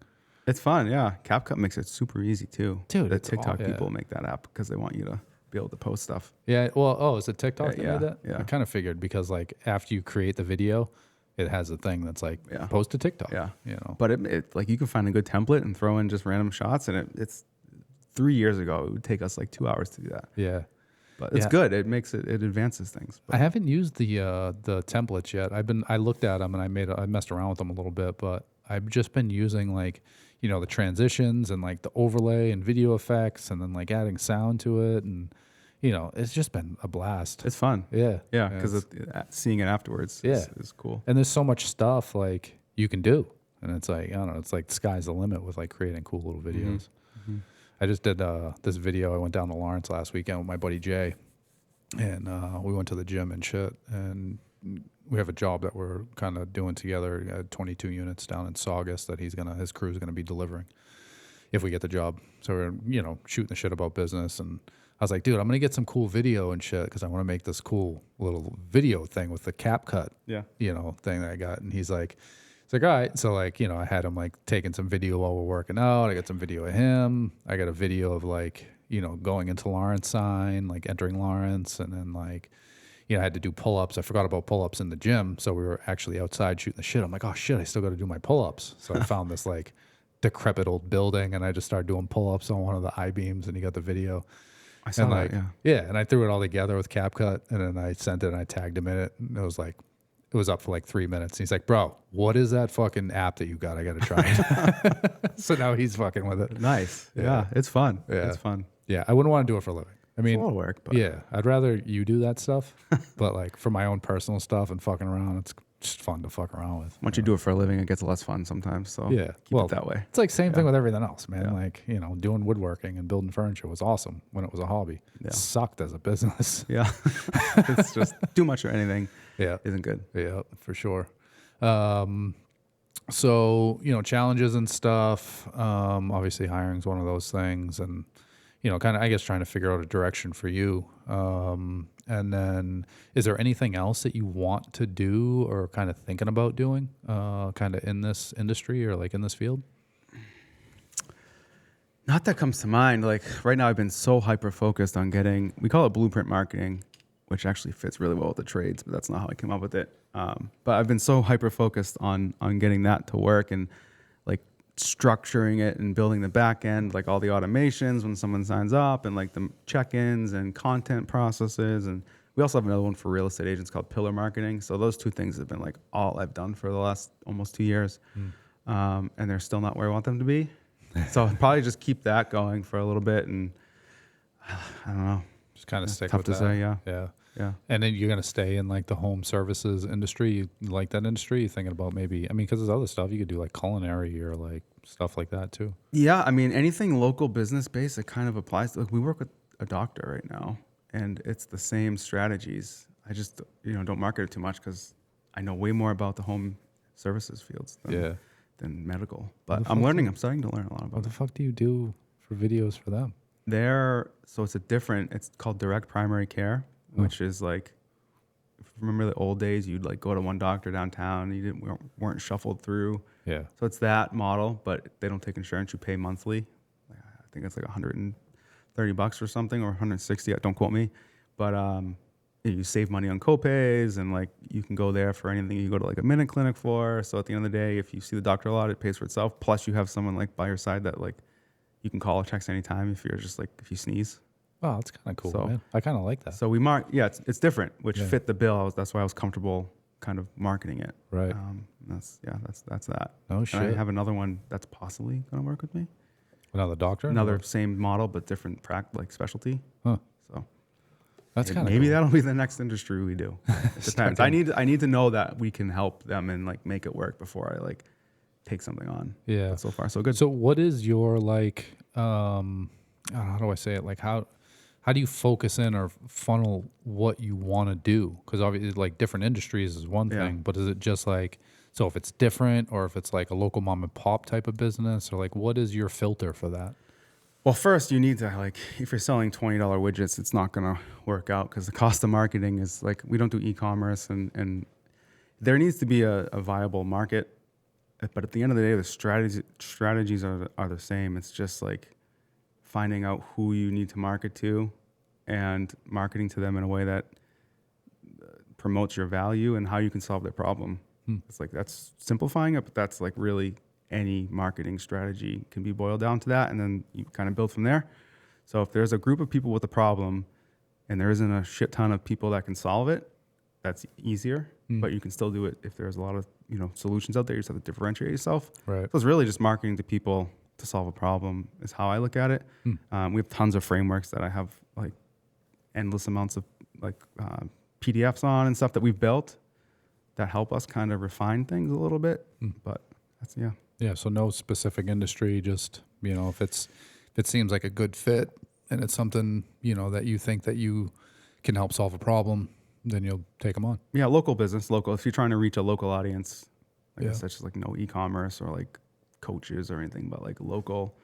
It's fun, yeah. CapCut makes it super easy too. Dude, the TikTok people make that app because they want you to be able to post stuff. Yeah, well, is it TikTok that made that? Yeah. I kind of figured because after you create the video, it has a thing that's post to TikTok. Yeah. But it you can find a good template and throw in just random shots, and it's 3 years ago it would take us 2 hours to do that. Yeah. But it's good. It makes it advances things. But I haven't used the templates yet. I looked at them and I messed around with them a little bit, but I've just been using the transitions and the overlay and video effects and then adding sound to it, and it's just been a blast. It's fun. Yeah. Yeah, because seeing it afterwards is cool. And there's so much stuff you can do. And it's I don't know, it's the sky's the limit with creating cool little videos. Mm-hmm. I just did this video. I went down to Lawrence last weekend with my buddy Jay, and we went to the gym and shit. And we have a job that we're kind of doing together, 22 units down in Saugus that his crew's gonna be delivering if we get the job. So we're shooting the shit about business, and I was like, dude, I'm gonna get some cool video and shit because I want to make this cool little video thing with the CapCut, thing that I got. And he's like, all right. So I had him taking some video while we're working out. I got some video of him. I got a video of going into Lawrence sign, entering Lawrence, and then I had to do pull-ups. I forgot about pull-ups in the gym, so we were actually outside shooting the shit. I'm like, oh shit, I still got to do my pull-ups. So I found this decrepit old building, and I just started doing pull-ups on one of the I-beams, and he got the video. I saw that, yeah. And I threw it all together with CapCut, and then I sent it and I tagged him in it, and it was up for 3 minutes. And he's like, bro, what is that fucking app that you got? I got to try it. So now he's fucking with it. Nice. Yeah. It's fun. Yeah. It's fun. Yeah. I wouldn't want to do it for a living. I mean, it's a lot of work, but yeah, I'd rather you do that stuff, but for my own personal stuff and fucking around, it's just fun to fuck around with. Once you do it for a living, it gets less fun sometimes. So yeah, keep it that way. It's same thing with everything else, man. Yeah. Doing woodworking and building furniture was awesome when it was a hobby. Yeah. It sucked as a business. Yeah. It's just too much or anything. Yeah. Isn't good. Yeah, for sure. So, challenges and stuff. Obviously hiring is one of those things, and kind of, I guess, trying to figure out a direction for you. And then is there anything else that you want to do or kind of thinking about doing, kind of in this industry or in this field? Not that comes to mind. Right now I've been so hyper-focused on we call it blueprint marketing, which actually fits really well with the trades, but that's not how I came up with it. But I've been so hyper-focused on getting that to work and structuring it and building the back end, all the automations when someone signs up and the check-ins and content processes. And we also have another one for real estate agents called pillar marketing. So those two things have been all I've done for the last almost 2 years. And they're still not where I want them to be. So I'll probably just keep that going for a little bit. And I don't know. Just kind of stick tough with to that. say, yeah. Yeah. Yeah. And then you're going to stay in the home services industry. You like that industry? You're thinking about maybe, because there's other stuff you could do culinary or stuff like that too. Yeah. Anything local business based, it kind of applies. We work with a doctor right now and it's the same strategies. I just, don't market it too much because I know way more about the home services fields than medical. But I'm starting to learn a lot about it. What the fuck do you do for videos for them? So it's called direct primary care. Which is if you remember the old days, you'd go to one doctor downtown, you weren't shuffled through. Yeah. So it's that model, but they don't take insurance. You pay monthly. I think it's $130 or something, or 160. Don't quote me. But you save money on copays, and like you can go there for anything you go to like a minute clinic for. So at the end of the day, if you see the doctor a lot, it pays for itself. Plus you have someone like by your side that like you can call or text anytime if you're just like, if you sneeze. Oh, that's kind of cool, So- man. I kind of like that. So it's different, which fit the bill. That's why I was comfortable kind of marketing it. Right. That's that. No And I shit. have another one that's possibly going to work with me. Another doctor? Another same model, but different like specialty. Huh. So That's kind of maybe cool. that'll be the next industry we do. It depends. I need to know that we can help them and like make it work before I like take something on. Yeah. But so far, so good. So what is your like, how do I say it? Like how do you focus in or funnel what you want to do? Because obviously like different industries is one thing, but is it just like, so if it's different or if it's like a local mom and pop type of business or like, what is your filter for that? Well, first you need to like, if you're selling $20 widgets, it's not going to work out because the cost of marketing is like, we don't do e-commerce and there needs to be a viable market. But at the end of the day, the strategies are the same. It's just like finding out who you need to market to and marketing to them in a way that promotes your value and how you can solve their problem. It's like, that's simplifying it, but that's like really any marketing strategy can be boiled down to that. And then you kind of build from there. So if there's a group of people with a problem and there isn't a shit ton of people that can solve it, that's easier, but you can still do it if there's a lot of, solutions out there. You just have to differentiate yourself. Right. So it's really just marketing to people to solve a problem is how I look at it. We have tons of frameworks that I have like endless amounts of like PDFs on and stuff that we've built that help us kind of refine things a little bit. But that's, Yeah. So no specific industry, just, if it seems like a good fit and it's something, that you think that you can help solve a problem, then you'll take them on. Yeah, local business, local. If you're trying to reach a local audience, I guess Yeah. that's just like no e-commerce or like coaches or anything, but like local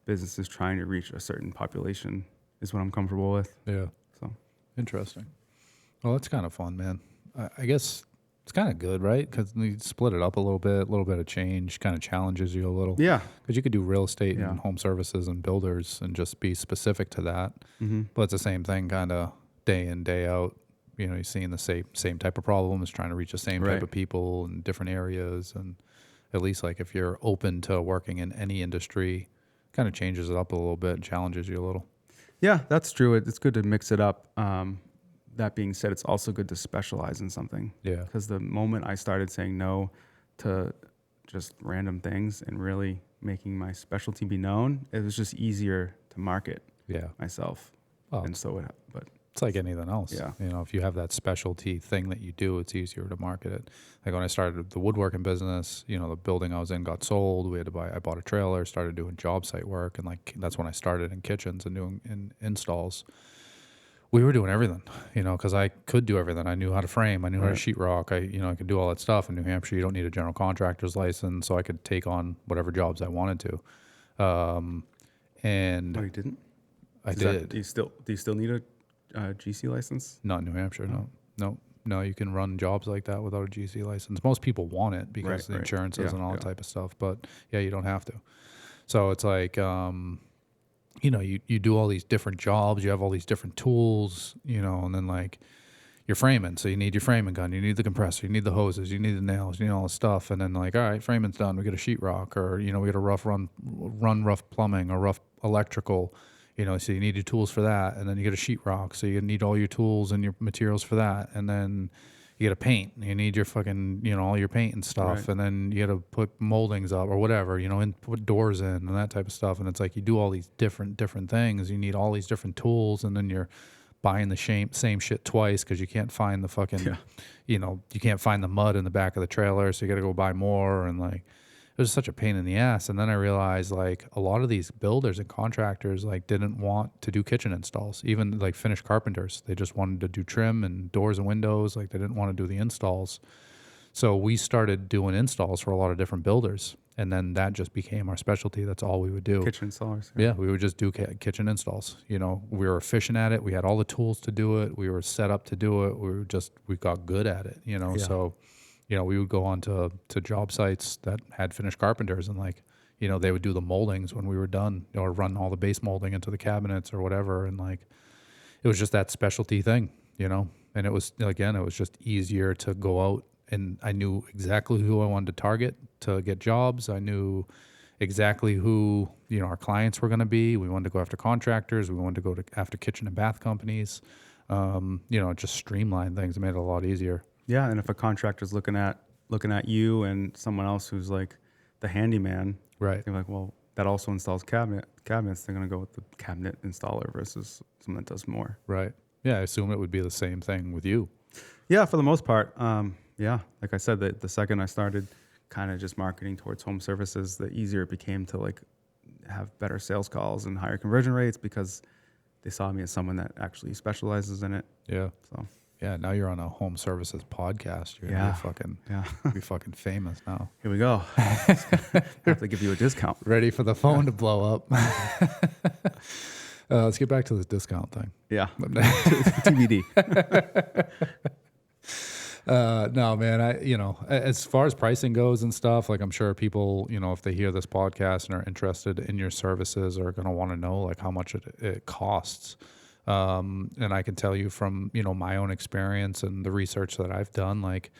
businesses trying to reach a certain population is what I'm comfortable with. Yeah. So Interesting. Well, that's kind of fun, man. I guess it's kind of good, right? Because you split it up a little bit of change kind of challenges you a little. yeah, Because you could do real estate Yeah. and home services and builders and just be specific to that. But it's the same thing kind of day in, day out. You're seeing the same type of problems, trying to reach the same type Right. of people in different areas. And at least like if you're open to working in any industry, kind of changes it up a little bit and challenges you a little. yeah, that's true. It's good to mix it up. That being said, it's also good to specialize in something. Yeah. Because the moment I started saying no to just random things and really making my specialty be known, it was just easier to market Yeah. myself. Well, And so but it's like anything else. Yeah. If you have that specialty thing that you do, it's easier to market it. Like when I started the woodworking business, the building I was in got sold. I bought a trailer, started doing job site work. And like, that's when I started in kitchens and doing installs. We were doing everything, because I could do everything. I knew how to frame. I knew how to sheetrock. I could do all that stuff. In New Hampshire, you don't need a general contractor's license, so I could take on whatever jobs I wanted to. And no, you didn't? I Is did. that- do you still need a GC license? Not in New Hampshire, no. You can run jobs like that without a GC license. Most people want it because Right, the right. insurances Yeah, and all that yeah. type of stuff. But yeah, you don't have to. So it's like, you do all these different jobs, you have all these different tools, and then like you're framing. So you need your framing gun, you need the compressor, you need the hoses, you need the nails, you need all this stuff. And then like, all right, framing's done. We get a sheetrock or, we get a rough rough plumbing or rough electrical. So you need your tools for that, and then you get a sheetrock, so you need all your tools and your materials for that, and then you get a paint. You need your fucking, all your paint and stuff, Right. and then you got to put moldings up or whatever, and put doors in and that type of stuff. And it's like you do all these different things. You need all these different tools, and then you're buying the same shit twice because you can't find the fucking, you can't find the mud in the back of the trailer, so you got to go buy more, and like. It was such a pain in the ass. And then I realized like a lot of these builders and contractors like didn't want to do kitchen installs, even like finished carpenters. They just wanted to do trim and doors and windows. Like they didn't want to do the installs. So we started doing installs for a lot of different builders. And then that just became our specialty. That's all we would do. Kitchen installers. Yeah, we would just do kitchen installs. We were efficient at it. We had all the tools to do it. We were set up to do it. We got good at it, so... we would go on to job sites that had finished carpenters and like, they would do the moldings when we were done or run all the base molding into the cabinets or whatever. And like, it was just that specialty thing, And it was, again, it was just easier to go out, and I knew exactly who I wanted to target to get jobs. I knew exactly who, our clients were going to be. We wanted to go after contractors. We wanted to go after kitchen and bath companies. Just streamline things. It made it a lot easier. Yeah, and if a contractor's looking at you and someone else who's like the handyman, right? They're like, well, that also installs cabinets. They're going to go with the cabinet installer versus someone that does more. Right. Yeah, I assume it would be the same thing with you. Yeah, for the most part. Yeah, like I said, the second I started kind of just marketing towards home services, the easier it became to like have better sales calls and higher conversion rates because they saw me as someone that actually specializes in it. Yeah. So. Yeah, now you're on a home services podcast. You're gonna be fucking famous now. Here we go. Have to give you a discount. Ready for the phone to blow up. Let's get back to this discount thing. Yeah. TBD. No, man, as far as pricing goes and stuff, like I'm sure people, if they hear this podcast and are interested in your services are going to want to know like how much it costs. And I can tell you from, my own experience and the research that I've done, like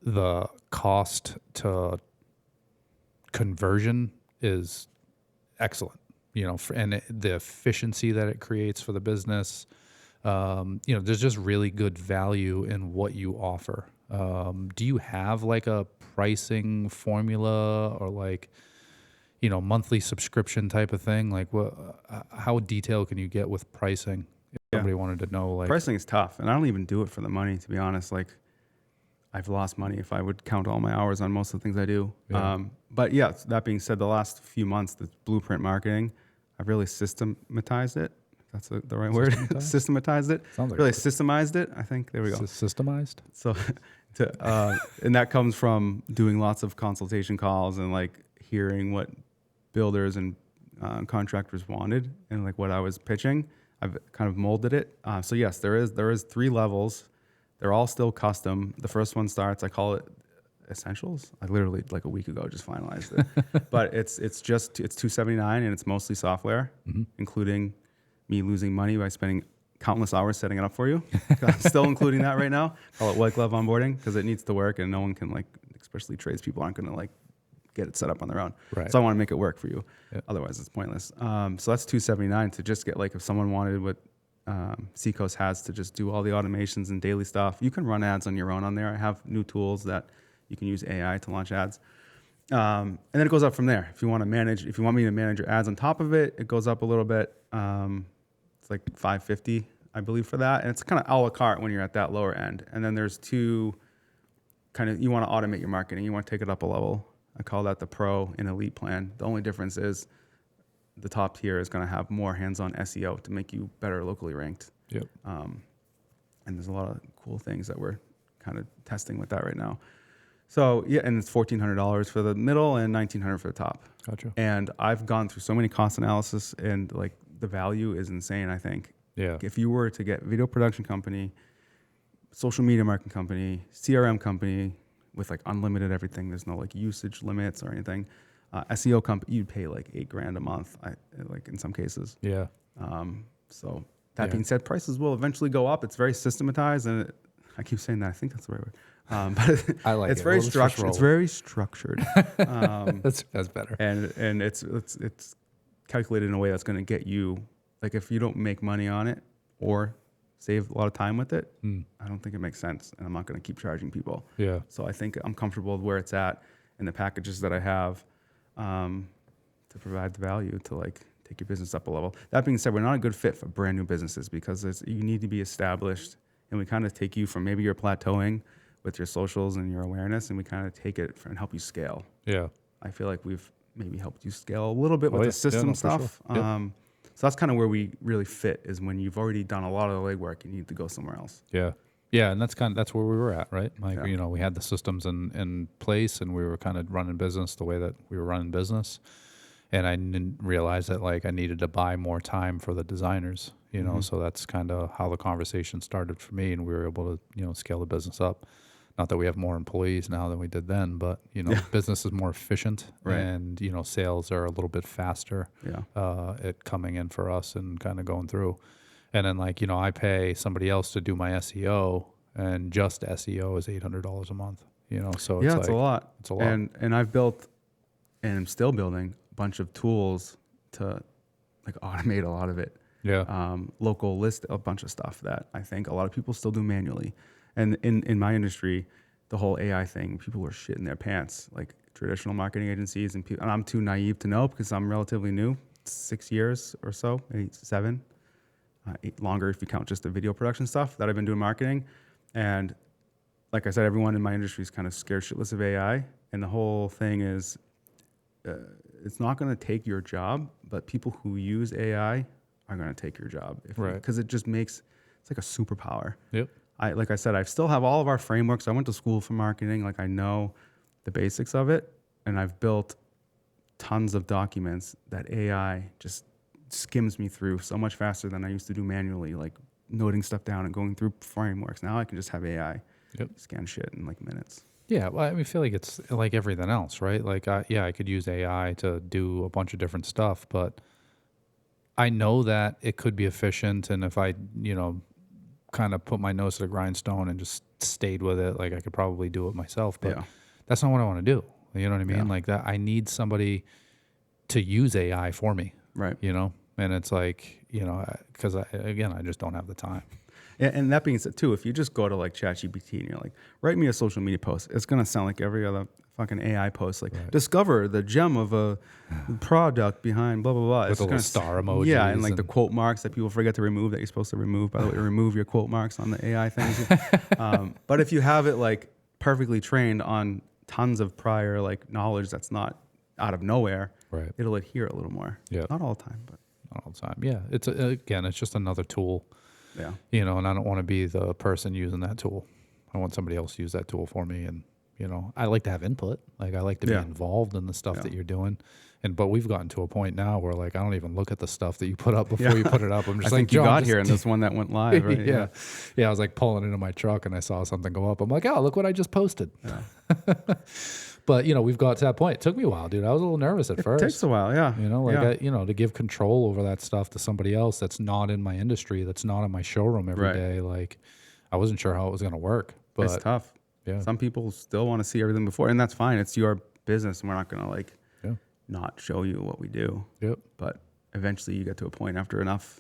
the cost to conversion is excellent, and the efficiency that it creates for the business. There's just really good value in what you offer. Do you have like a pricing formula or like, monthly subscription type of thing? Like how detailed can you get with pricing? If somebody wanted to know, like pricing is tough, and I don't even do it for the money, to be honest. Like I've lost money if I would count all my hours on most of the things I do. Yeah. But yeah, that being said, the last few months, the blueprint marketing, I've really systematized it. That's the right word. Systematized it. Sounds like really systemized it. I think there we go. Systemized. So, and that comes from doing lots of consultation calls and like hearing what builders and contractors wanted and like what I was pitching. I've kind of molded it. So yes, there is 3 levels. They're all still custom. The first one starts, I call it Essentials. I literally like a week ago just finalized it. But it's $279 and it's mostly software, including me losing money by spending countless hours setting it up for you. I'm still including that right now. Call it white glove onboarding because it needs to work and no one can like, especially tradespeople aren't going to like get it set up on their own. Right. So I want to make it work for you. Yep. Otherwise it's pointless. So that's $279 to just get like if someone wanted what Seacoast has to just do all the automations and daily stuff. You can run ads on your own on there. I have new tools that you can use AI to launch ads. And then it goes up from there. If you want me to manage your ads on top of it, it goes up a little bit. It's like $550, I believe, for that. And it's kind of a la carte when you're at that lower end. And then there's 2 kind of, you want to automate your marketing. You want to take it up a level. I call that the Pro and Elite plan. The only difference is the top tier is going to have more hands-on SEO to make you better locally ranked. Yep. And there's a lot of cool things that we're kind of testing with that right now. So yeah, and it's $1,400 for the middle and $1,900 for the top. Gotcha. And I've gone through so many cost analysis and like the value is insane, I think. Yeah. If you were to get video production company, social media marketing company, CRM company with like unlimited everything, there's no like usage limits or anything. SEO company, you'd pay like $8,000 a month, like in some cases. Yeah. So that being said, prices will eventually go up. It's very systematized, and I keep saying that. I think that's the right word. But I like it's it. very structured. It's very structured. That's better. And it's calculated in a way that's going to get you, like if you don't make money on it or save a lot of time with it, I don't think it makes sense. And I'm not going to keep charging people. Yeah. So I think I'm comfortable with where it's at and the packages that I have to provide the value to like take your business up a level. That being said, we're not a good fit for brand new businesses because you need to be established, and we kind of take you from maybe you're plateauing with your socials and your awareness, and we kind of take it and help you scale. Yeah. I feel like we've maybe helped you scale a little bit with the system stuff. Sure. Yep. So that's kind of where we really fit, is when you've already done a lot of the legwork, you need to go somewhere else. Yeah. Yeah, and that's where we were at, right? Like, we had the systems in place, and we were kind of running business the way that we were running business. And I didn't realize that like I needed to buy more time for the designers, so that's kind of how the conversation started for me, and we were able to, scale the business up. Not that we have more employees now than we did then, but business is more efficient, right. And sales are a little bit faster at coming in for us and kind of going through. And then like, I pay somebody else to do my SEO, and just SEO is $800 a month, so Yeah, it's it's a like, lot. it's a lot. And I've built and I'm still building a bunch of tools to like automate a lot of it. Yeah. Local list, a bunch of stuff that I think a lot of people still do manually. And in my industry, the whole AI thing, people were shitting their pants, like traditional marketing agencies and people. And I'm too naive to know because I'm relatively new, 6 years or so, maybe 7, 8 longer if you count just the video production stuff that I've been doing marketing. And like I said, everyone in my industry is kind of scared shitless of AI. And the whole thing is, it's not going to take your job, but people who use AI are going to take your job. Right. Because it just makes, it's like a superpower. Yep. Like I said, I still have all of our frameworks. I went to school for marketing. Like I know the basics of it. And I've built tons of documents that AI just skims me through so much faster than I used to do manually, like noting stuff down and going through frameworks. Now I can just have AI scan shit in like minutes. Yeah, well, I feel like it's like everything else, right? Like, I could use AI to do a bunch of different stuff, but I know that it could be efficient, and if I, kind of put my nose to the grindstone and just stayed with it, like I could probably do it myself, but that's not what I want to do. You know what I mean? Like that, I need somebody to use AI for me, right? And it's like, because I just don't have the time. And that being said, too, if you just go to like ChatGPT and you're like, write me a social media post, it's going to sound like every other fucking AI post. Like, discover the gem of a product behind blah, blah, blah. With it's the little star emojis. Yeah, and like the quote marks that people forget to remove that you're supposed to remove. By the way, remove your quote marks on the AI things. But if you have it like perfectly trained on tons of prior like knowledge that's not out of nowhere, right, it'll adhere a little more. Yeah. Not all the time, but. Not all the time. Yeah. It's, again, it's just another tool. Yeah. And I don't want to be the person using that tool. I want somebody else to use that tool for me. And, I like to have input. Like I like to be involved in the stuff that you're doing. But we've gotten to a point now where like, I don't even look at the stuff that you put up before you put it up. I'm just I like, think you got here in this one that went live, right? Yeah. I was like pulling into my truck and I saw something go up. I'm like, oh, look what I just posted. Yeah. But, we've got to that point. It took me a while, dude. I was a little nervous at first. It takes a while, yeah. To give control over that stuff to somebody else that's not in my industry, that's not in my showroom every day. Like, I wasn't sure how it was going to work. But it's tough. Yeah. Some people still want to see everything before, and that's fine. It's your business, and we're not going to, not show you what we do. Yep. But eventually you get to a point after enough,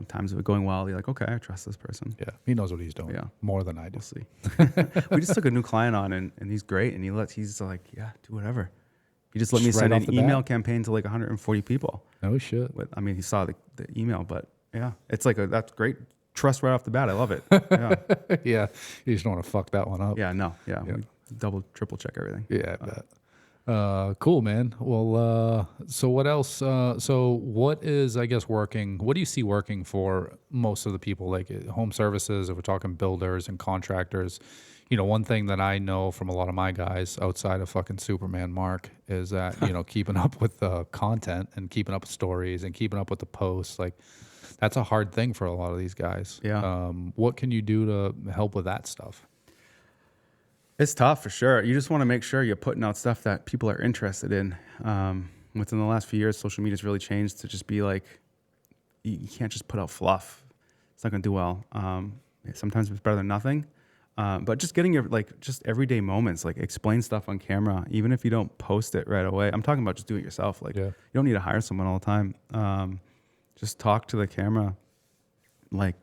times of it going well, you're like, okay, I trust this person. Yeah. He knows what he's doing. Yeah. More than I do. We'll see. We just took a new client on and he's great. And he's like, yeah, do whatever. He just let me send an email campaign to like 140 people. Oh shit. But, he saw the email, but yeah, it's like, that's great. Trust right off the bat. I love it. Yeah. Yeah. You just don't want to fuck that one up. Yeah. No. Yeah. We double, triple check everything. Yeah. I bet. Cool, man. Well, so what else? So what is, I guess, working? What do you see working for most of the people, like home services, if we're talking builders and contractors? One thing that I know from a lot of my guys outside of fucking Superman Mark is that, keeping up with the content and keeping up with stories and keeping up with the posts, like that's a hard thing for a lot of these guys. Yeah. What can you do to help with that stuff? It's tough for sure. You just want to make sure you're putting out stuff that people are interested in. Within the last few years, social media's really changed to just be like, you can't just put out fluff. It's not going to do well. Sometimes it's better than nothing. But just getting your just everyday moments, like explain stuff on camera, even if you don't post it right away. I'm talking about just do it yourself. Like you don't need to hire someone all the time. Just talk to the camera, like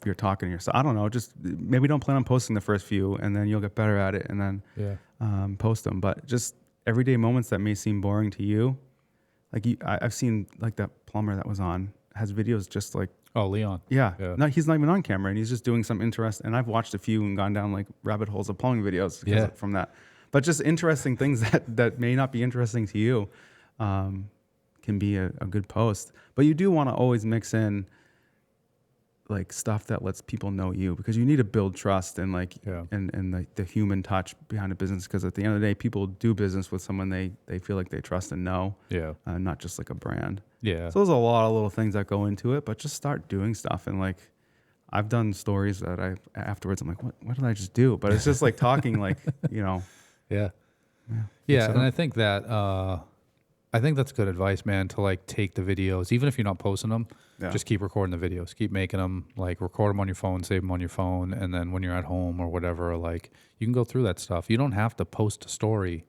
you're talking to yourself. I don't know. Just maybe don't plan on posting the first few, and then you'll get better at it, and then post them. But just everyday moments that may seem boring to you, like I've seen like that plumber that was on has videos just like Leon. Yeah. No, he's not even on camera, and he's just doing some interest. And I've watched a few and gone down like rabbit holes of plumbing videos from that. But just interesting things that may not be interesting to you can be a good post. But you do want to always mix in like stuff that lets people know you, because you need to build trust and and the human touch behind a business, because at the end of the day, people do business with someone they feel like they trust and know, not just like a brand. So there's a lot of little things that go into it, but just start doing stuff. And like I've done stories that afterwards I'm like, what did I just do? But it's just like talking like, And I think that I think that's good advice, man, to like take the videos, even if you're not posting them, Yeah. just keep recording the videos, keep making them, like record them on your phone, save them on your phone. And then when you're at home or whatever, like you can go through that stuff. You don't have to post a story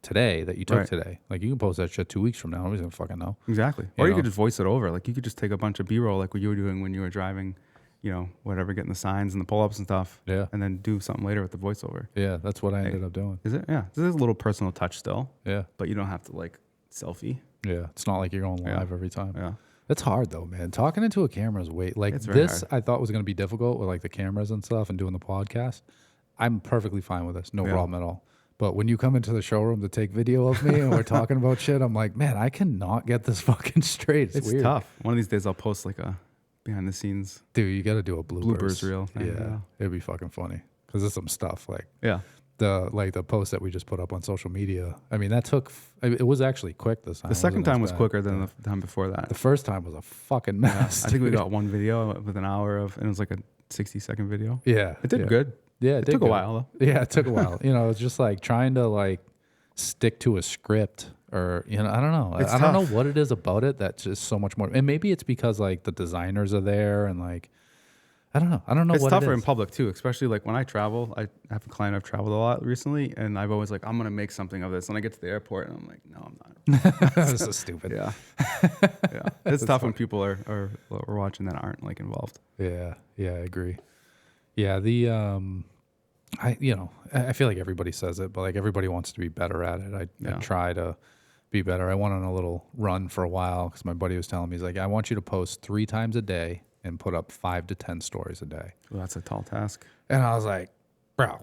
today that you took Right. today. Like you can post that shit 2 weeks from now. Nobody's gonna fucking know. Exactly. You Or you know? could just voice it over. Like you could just take a bunch of B-roll like what you were doing when you were driving, you know, whatever, getting the signs and the pull-ups and stuff. Yeah. And then do something later with the voiceover. Yeah, that's what I ended up doing. Is it? Yeah. This is a little personal touch still, Yeah. but you don't have to like selfie. Yeah. It's not like you're going Yeah. live every time. Yeah. It's hard though, man. Talking into a camera is like It's very this. I thought was going to be difficult with like the cameras and stuff and doing the podcast. I'm perfectly fine with this, no Yeah. problem at all. But when you come into the showroom to take video of me and we're talking about shit, I'm like, man, I cannot get this fucking straight. It's weird. tough. One of these days I'll post like a behind the scenes. Dude. You got to do a bloopers reel thing, yeah. It'd be fucking funny because there's some stuff like Yeah. the post that we just put up on social media. I mean, that took. It was actually quick this time. The second time was quicker than than the time before that. the first time was a fucking mess. I think we dude. got one video with an hour of, and it was like a 60-second video. Yeah, It did yeah. good. Yeah, It took a while though. Yeah, it took a while. You know, it's just like trying to like stick to a script or, you know, I don't know. It's I don't know tough. what it is about it that's just so much more. And maybe it's because like the designers are there and like, I don't know. I don't know It's what tougher it in is. public too, especially like when I travel. I have a client I've traveled a lot recently, and I've always like, I'm gonna make something of this. When I get to the airport, and I'm like, no, I'm not. This is stupid. Yeah, yeah. It's tough when people are watching that aren't like involved. Yeah, I agree. Yeah, I feel like everybody says it, but like everybody wants to be better at it. I Yeah. try to be better. I went on a little run for a while because my buddy was telling me, he's like, I want you to post 3 times a day and put up 5 to 10 stories a day. Well, that's a tall task. And I was like, bro,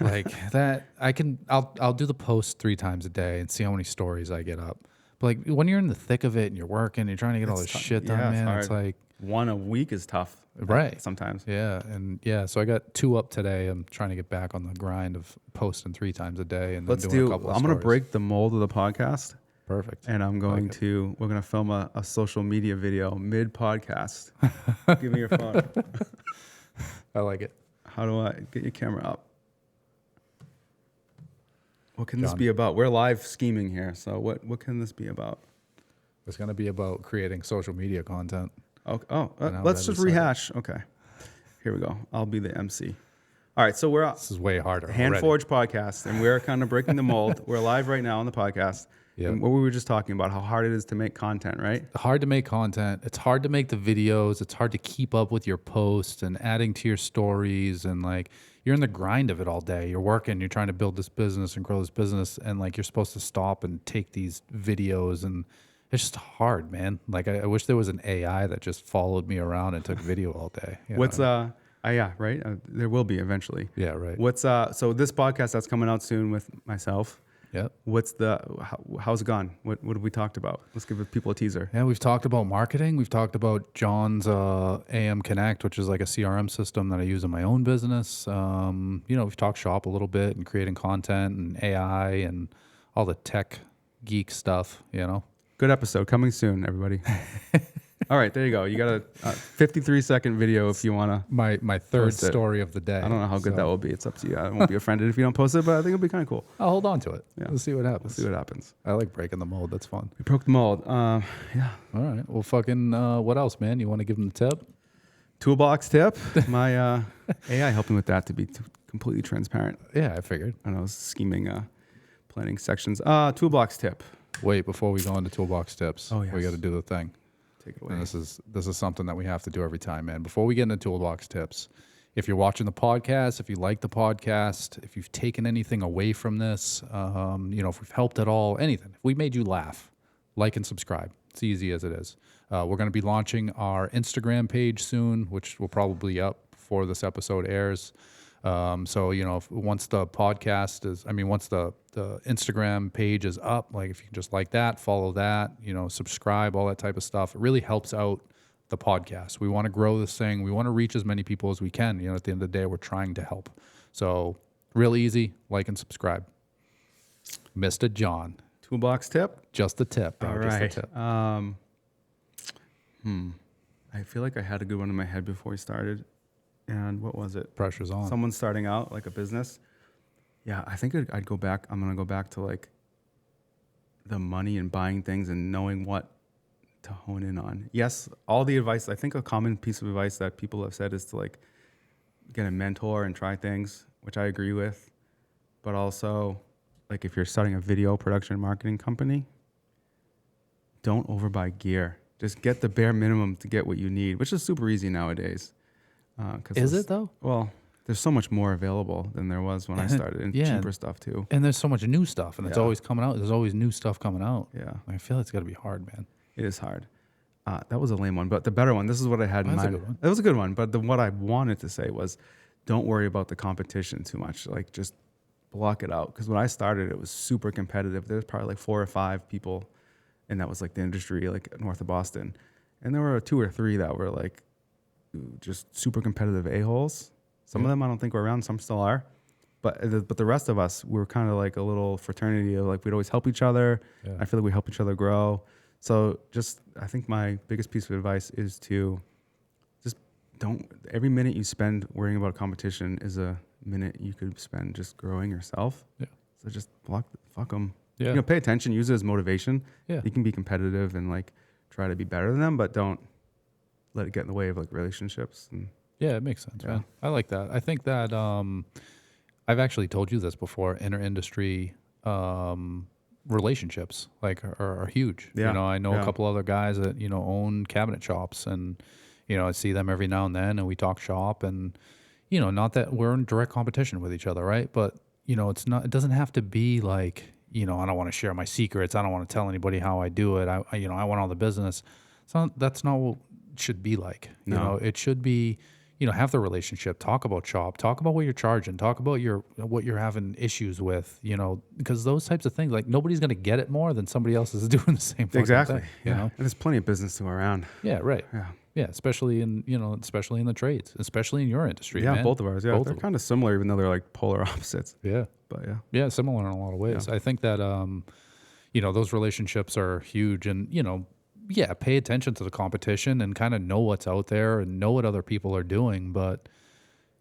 like that I'll do the post 3 times a day and see how many stories I get up. But like when you're in the thick of it and you're working, you're trying to get all this shit done, Yeah, man. It's hard. like, One a week is tough. Right. Sometimes. yeah. And yeah, so I got 2 up today. I'm trying to get back on the grind of posting 3 times a day and then doing a couple of I'm gonna stories. break the mold of the podcast, Perfect. and I'm going to. We're gonna film a social media video mid podcast. Give me your phone. I like it. How do I get your camera up? What can this John. be about? We're live scheming here, so what can this be about? It's going to be about creating social media content. Oh, And how let's that just is rehash. Okay, here we go. I'll be the MC. All right, so we're This is way harder. Handforged podcast, and we're kind of breaking the mold. We're live right now on the podcast. Yep. And what we were just talking about, how hard it is to make content, right? Hard to make content. It's hard to make the videos. It's hard to keep up with your posts and adding to your stories. And like, you're in the grind of it all day. You're working, you're trying to build this business and grow this business. And like, you're supposed to stop and take these videos. And it's just hard, man. Like, I wish there was an AI that just followed me around and took video all day. You What's, know? yeah, right? There will be eventually. Yeah, right. What's, so this podcast that's coming out soon with myself, Yep. how's it gone? What have we talked about? Let's give people a teaser. Yeah, we've talked about marketing. We've talked about Jon's AM Connect, which is like a CRM system that I use in my own business. We've talked shop a little bit and creating content and AI and all the tech geek stuff, you know. Good episode coming soon, everybody. All right, there you go. You got a 53-second video if you want to. My third Post it. story of the day. I don't know how good So that will be. It's up to you. I won't be offended if you don't post it, but I think it'll be kind of cool. I'll hold on to it. Yeah. We'll see what happens. We'll see what happens. I like breaking the mold. That's fun. We broke the mold. Yeah. All right. Well, fucking what else, man? You want to give them the tip? Toolbox tip. My AI helped me with that to be completely transparent. Yeah, I figured. I was scheming, planning sections. Toolbox tip. Wait, before we go into toolbox tips, Oh, we yes. got to do the thing. Take it away. And this is something that we have to do every time, man. Before we get into toolbox tips, if you're watching the podcast, if you like the podcast, if you've taken anything away from this, if we've helped at all, anything, if we made you laugh, like and subscribe. It's easy as it is. We're going to be launching our Instagram page soon, which will probably be up before this episode airs. Once the podcast once the Instagram page is up, like if you can just like that, follow that, subscribe, all that type of stuff. It really helps out the podcast. We want to grow this thing. We want to reach as many people as we can. At the end of the day, we're trying to help. So real easy, like and subscribe. Mr. Jon. Toolbox tip. Just a tip, bro. All Just right. a tip. I feel like I had a good one in my head before we started. And what was it? Pressure's on. Someone starting out like a business. Yeah, I think I'd go back. I'm going to go back to like the money and buying things and knowing what to hone in on. Yes, all the advice, I think a common piece of advice that people have said is to like get a mentor and try things, which I agree with. But also, like if you're starting a video production marketing company, don't overbuy gear. Just get the bare minimum to get what you need, which is super easy nowadays. Is it though? Well, there's so much more available than there was when I started, and cheaper stuff too. And there's so much new stuff, and it's always coming out. There's always new stuff coming out. Yeah. I feel it's got to be hard, man. It is hard. That was a lame one, but the better one, this is what I had in mind. A good one. That was a good one, but what I wanted to say was don't worry about the competition too much. Like just block it out. Because when I started, it was super competitive. There's probably like 4 or 5 people, and that was like the industry, like north of Boston. And there were 2 or 3 that were like just super competitive a-holes. Some of them I don't think were around, some still are. But the rest of us, we were kind of like a little fraternity of like we'd always help each other. Yeah. I feel like we help each other grow. So I think my biggest piece of advice is to just every minute you spend worrying about competition is a minute you could spend just growing yourself. Yeah. So just fuck them. Yeah. Pay attention, use it as motivation. Yeah. You can be competitive and like try to be better than them, but don't let it get in the way of like relationships. And yeah, it makes sense, man. I like that. I think that I've actually told you this before, inter-industry relationships like are huge. Yeah. I know a couple other guys that, own cabinet shops, and, I see them every now and then, and we talk shop, and, not that we're in direct competition with each other, right? But, it doesn't have to be like, I don't want to share my secrets. I don't want to tell anybody how I do it. I want all the business. So that's not what it should be like. No. It should be, have the relationship, talk about shop, talk about what you're charging, talk about what you're having issues with, because those types of things, like nobody's going to get it more than somebody else is doing the same thing. Exactly. And there's plenty of business to go around. Yeah. Right. Yeah. Yeah. Especially in the trades, especially in your industry. Yeah. Man. Both of ours. Yeah. They're kind of similar, even though they're like polar opposites. Yeah. But yeah, similar in a lot of ways. Yeah. I think that, those relationships are huge, and, pay attention to the competition and kind of know what's out there and know what other people are doing, but,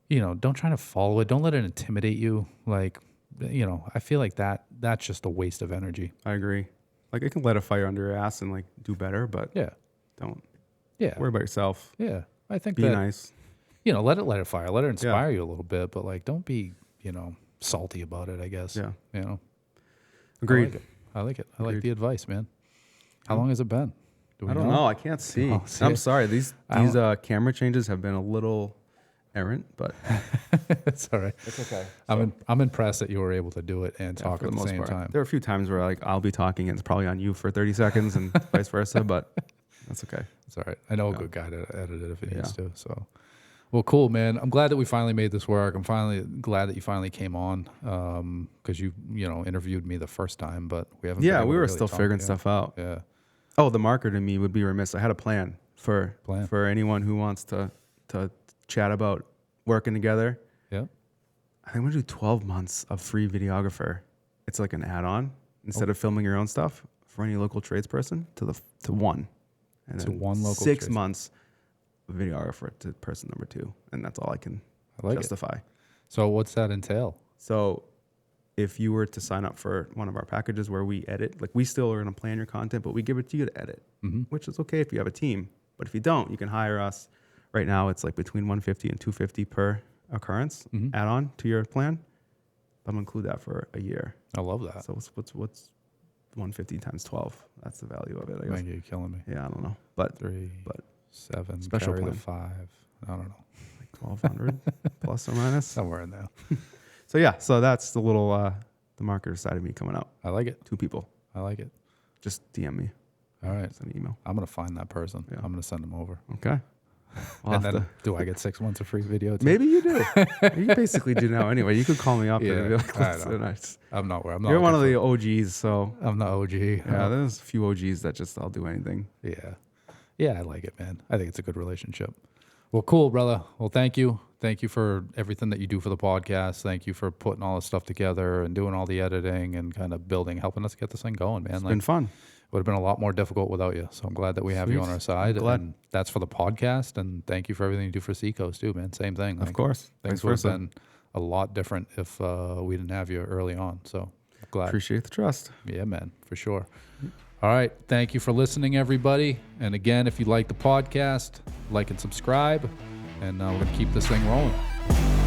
don't try to follow it. Don't let it intimidate you. Like, I feel like that's just a waste of energy. I agree. Like, it can light a fire under your ass and like do better, but don't worry about yourself. Yeah. I think be nice. Let it light a fire, let it inspire you a little bit, but like, don't be, salty about it, I guess. Yeah. Agreed. I like it. I like the advice, man. How long has it been? I don't know. I can't see. I'm sorry. These camera changes have been a little errant, but it's all right. It's okay. I'm impressed that you were able to do it and talk at the same time. There are a few times where like I'll be talking and it's probably on you for 30 seconds and vice versa, but that's okay. It's all right. I know a good guy to edit it if he needs to. So, well, cool, man. I'm glad that we finally made this work. I'm finally glad that you finally came on because you interviewed me the first time, but we haven't. Yeah, we were still figuring stuff out. Yeah. Oh, the marketer in me would be remiss. I had a plan for anyone who wants to chat about working together. Yeah. I think I'm gonna do 12 months of free videographer. It's like an add-on instead of filming your own stuff for any local tradesperson to one. And then one local 6 months of videographer to person number 2. And that's all I can justify. So what's that entail? So if you were to sign up for one of our packages where we edit, like we still are going to plan your content, but we give it to you to edit, which is okay if you have a team. But if you don't, you can hire us. Right now, it's like between $150 and $250 per occurrence add on to your plan. I'm going to include that for a year. I love that. So what's 150 times 12? That's the value of it, I guess. You're killing me. Yeah, I don't know. But 7, special carry plan. the 5. I don't know. Like 1,200 plus or minus. Somewhere in there. So that's the little, the marketer side of me coming out. I like it. 2 people. I like it. Just DM me. All right. Send an email. I'm going to find that person. Yeah. I'm going to send them over. Okay. And then do I get 6 months of free video too? Maybe you do. You basically do now anyway. You could call me up and be like, I'm not. You're one of the OGs, so. I'm the OG. Yeah, there's a few OGs that just, I'll do anything. Yeah. Yeah, I like it, man. I think it's a good relationship. Well, cool, brother. Well, thank you. Thank you for everything that you do for the podcast. Thank you for putting all this stuff together and doing all the editing and kind of helping us get this thing going, man. It's been fun. Would have been a lot more difficult without you. So I'm glad that we have you on our side. And that's for the podcast. And thank you for everything you do for Seacoast too, man. Same thing. Of course. Things would have been a lot different if we didn't have you early on. So Glad. Appreciate the trust. Yeah, man, for sure. All right. Thank you for listening, everybody. And again, if you like the podcast, like and subscribe. And we're going to keep this thing rolling.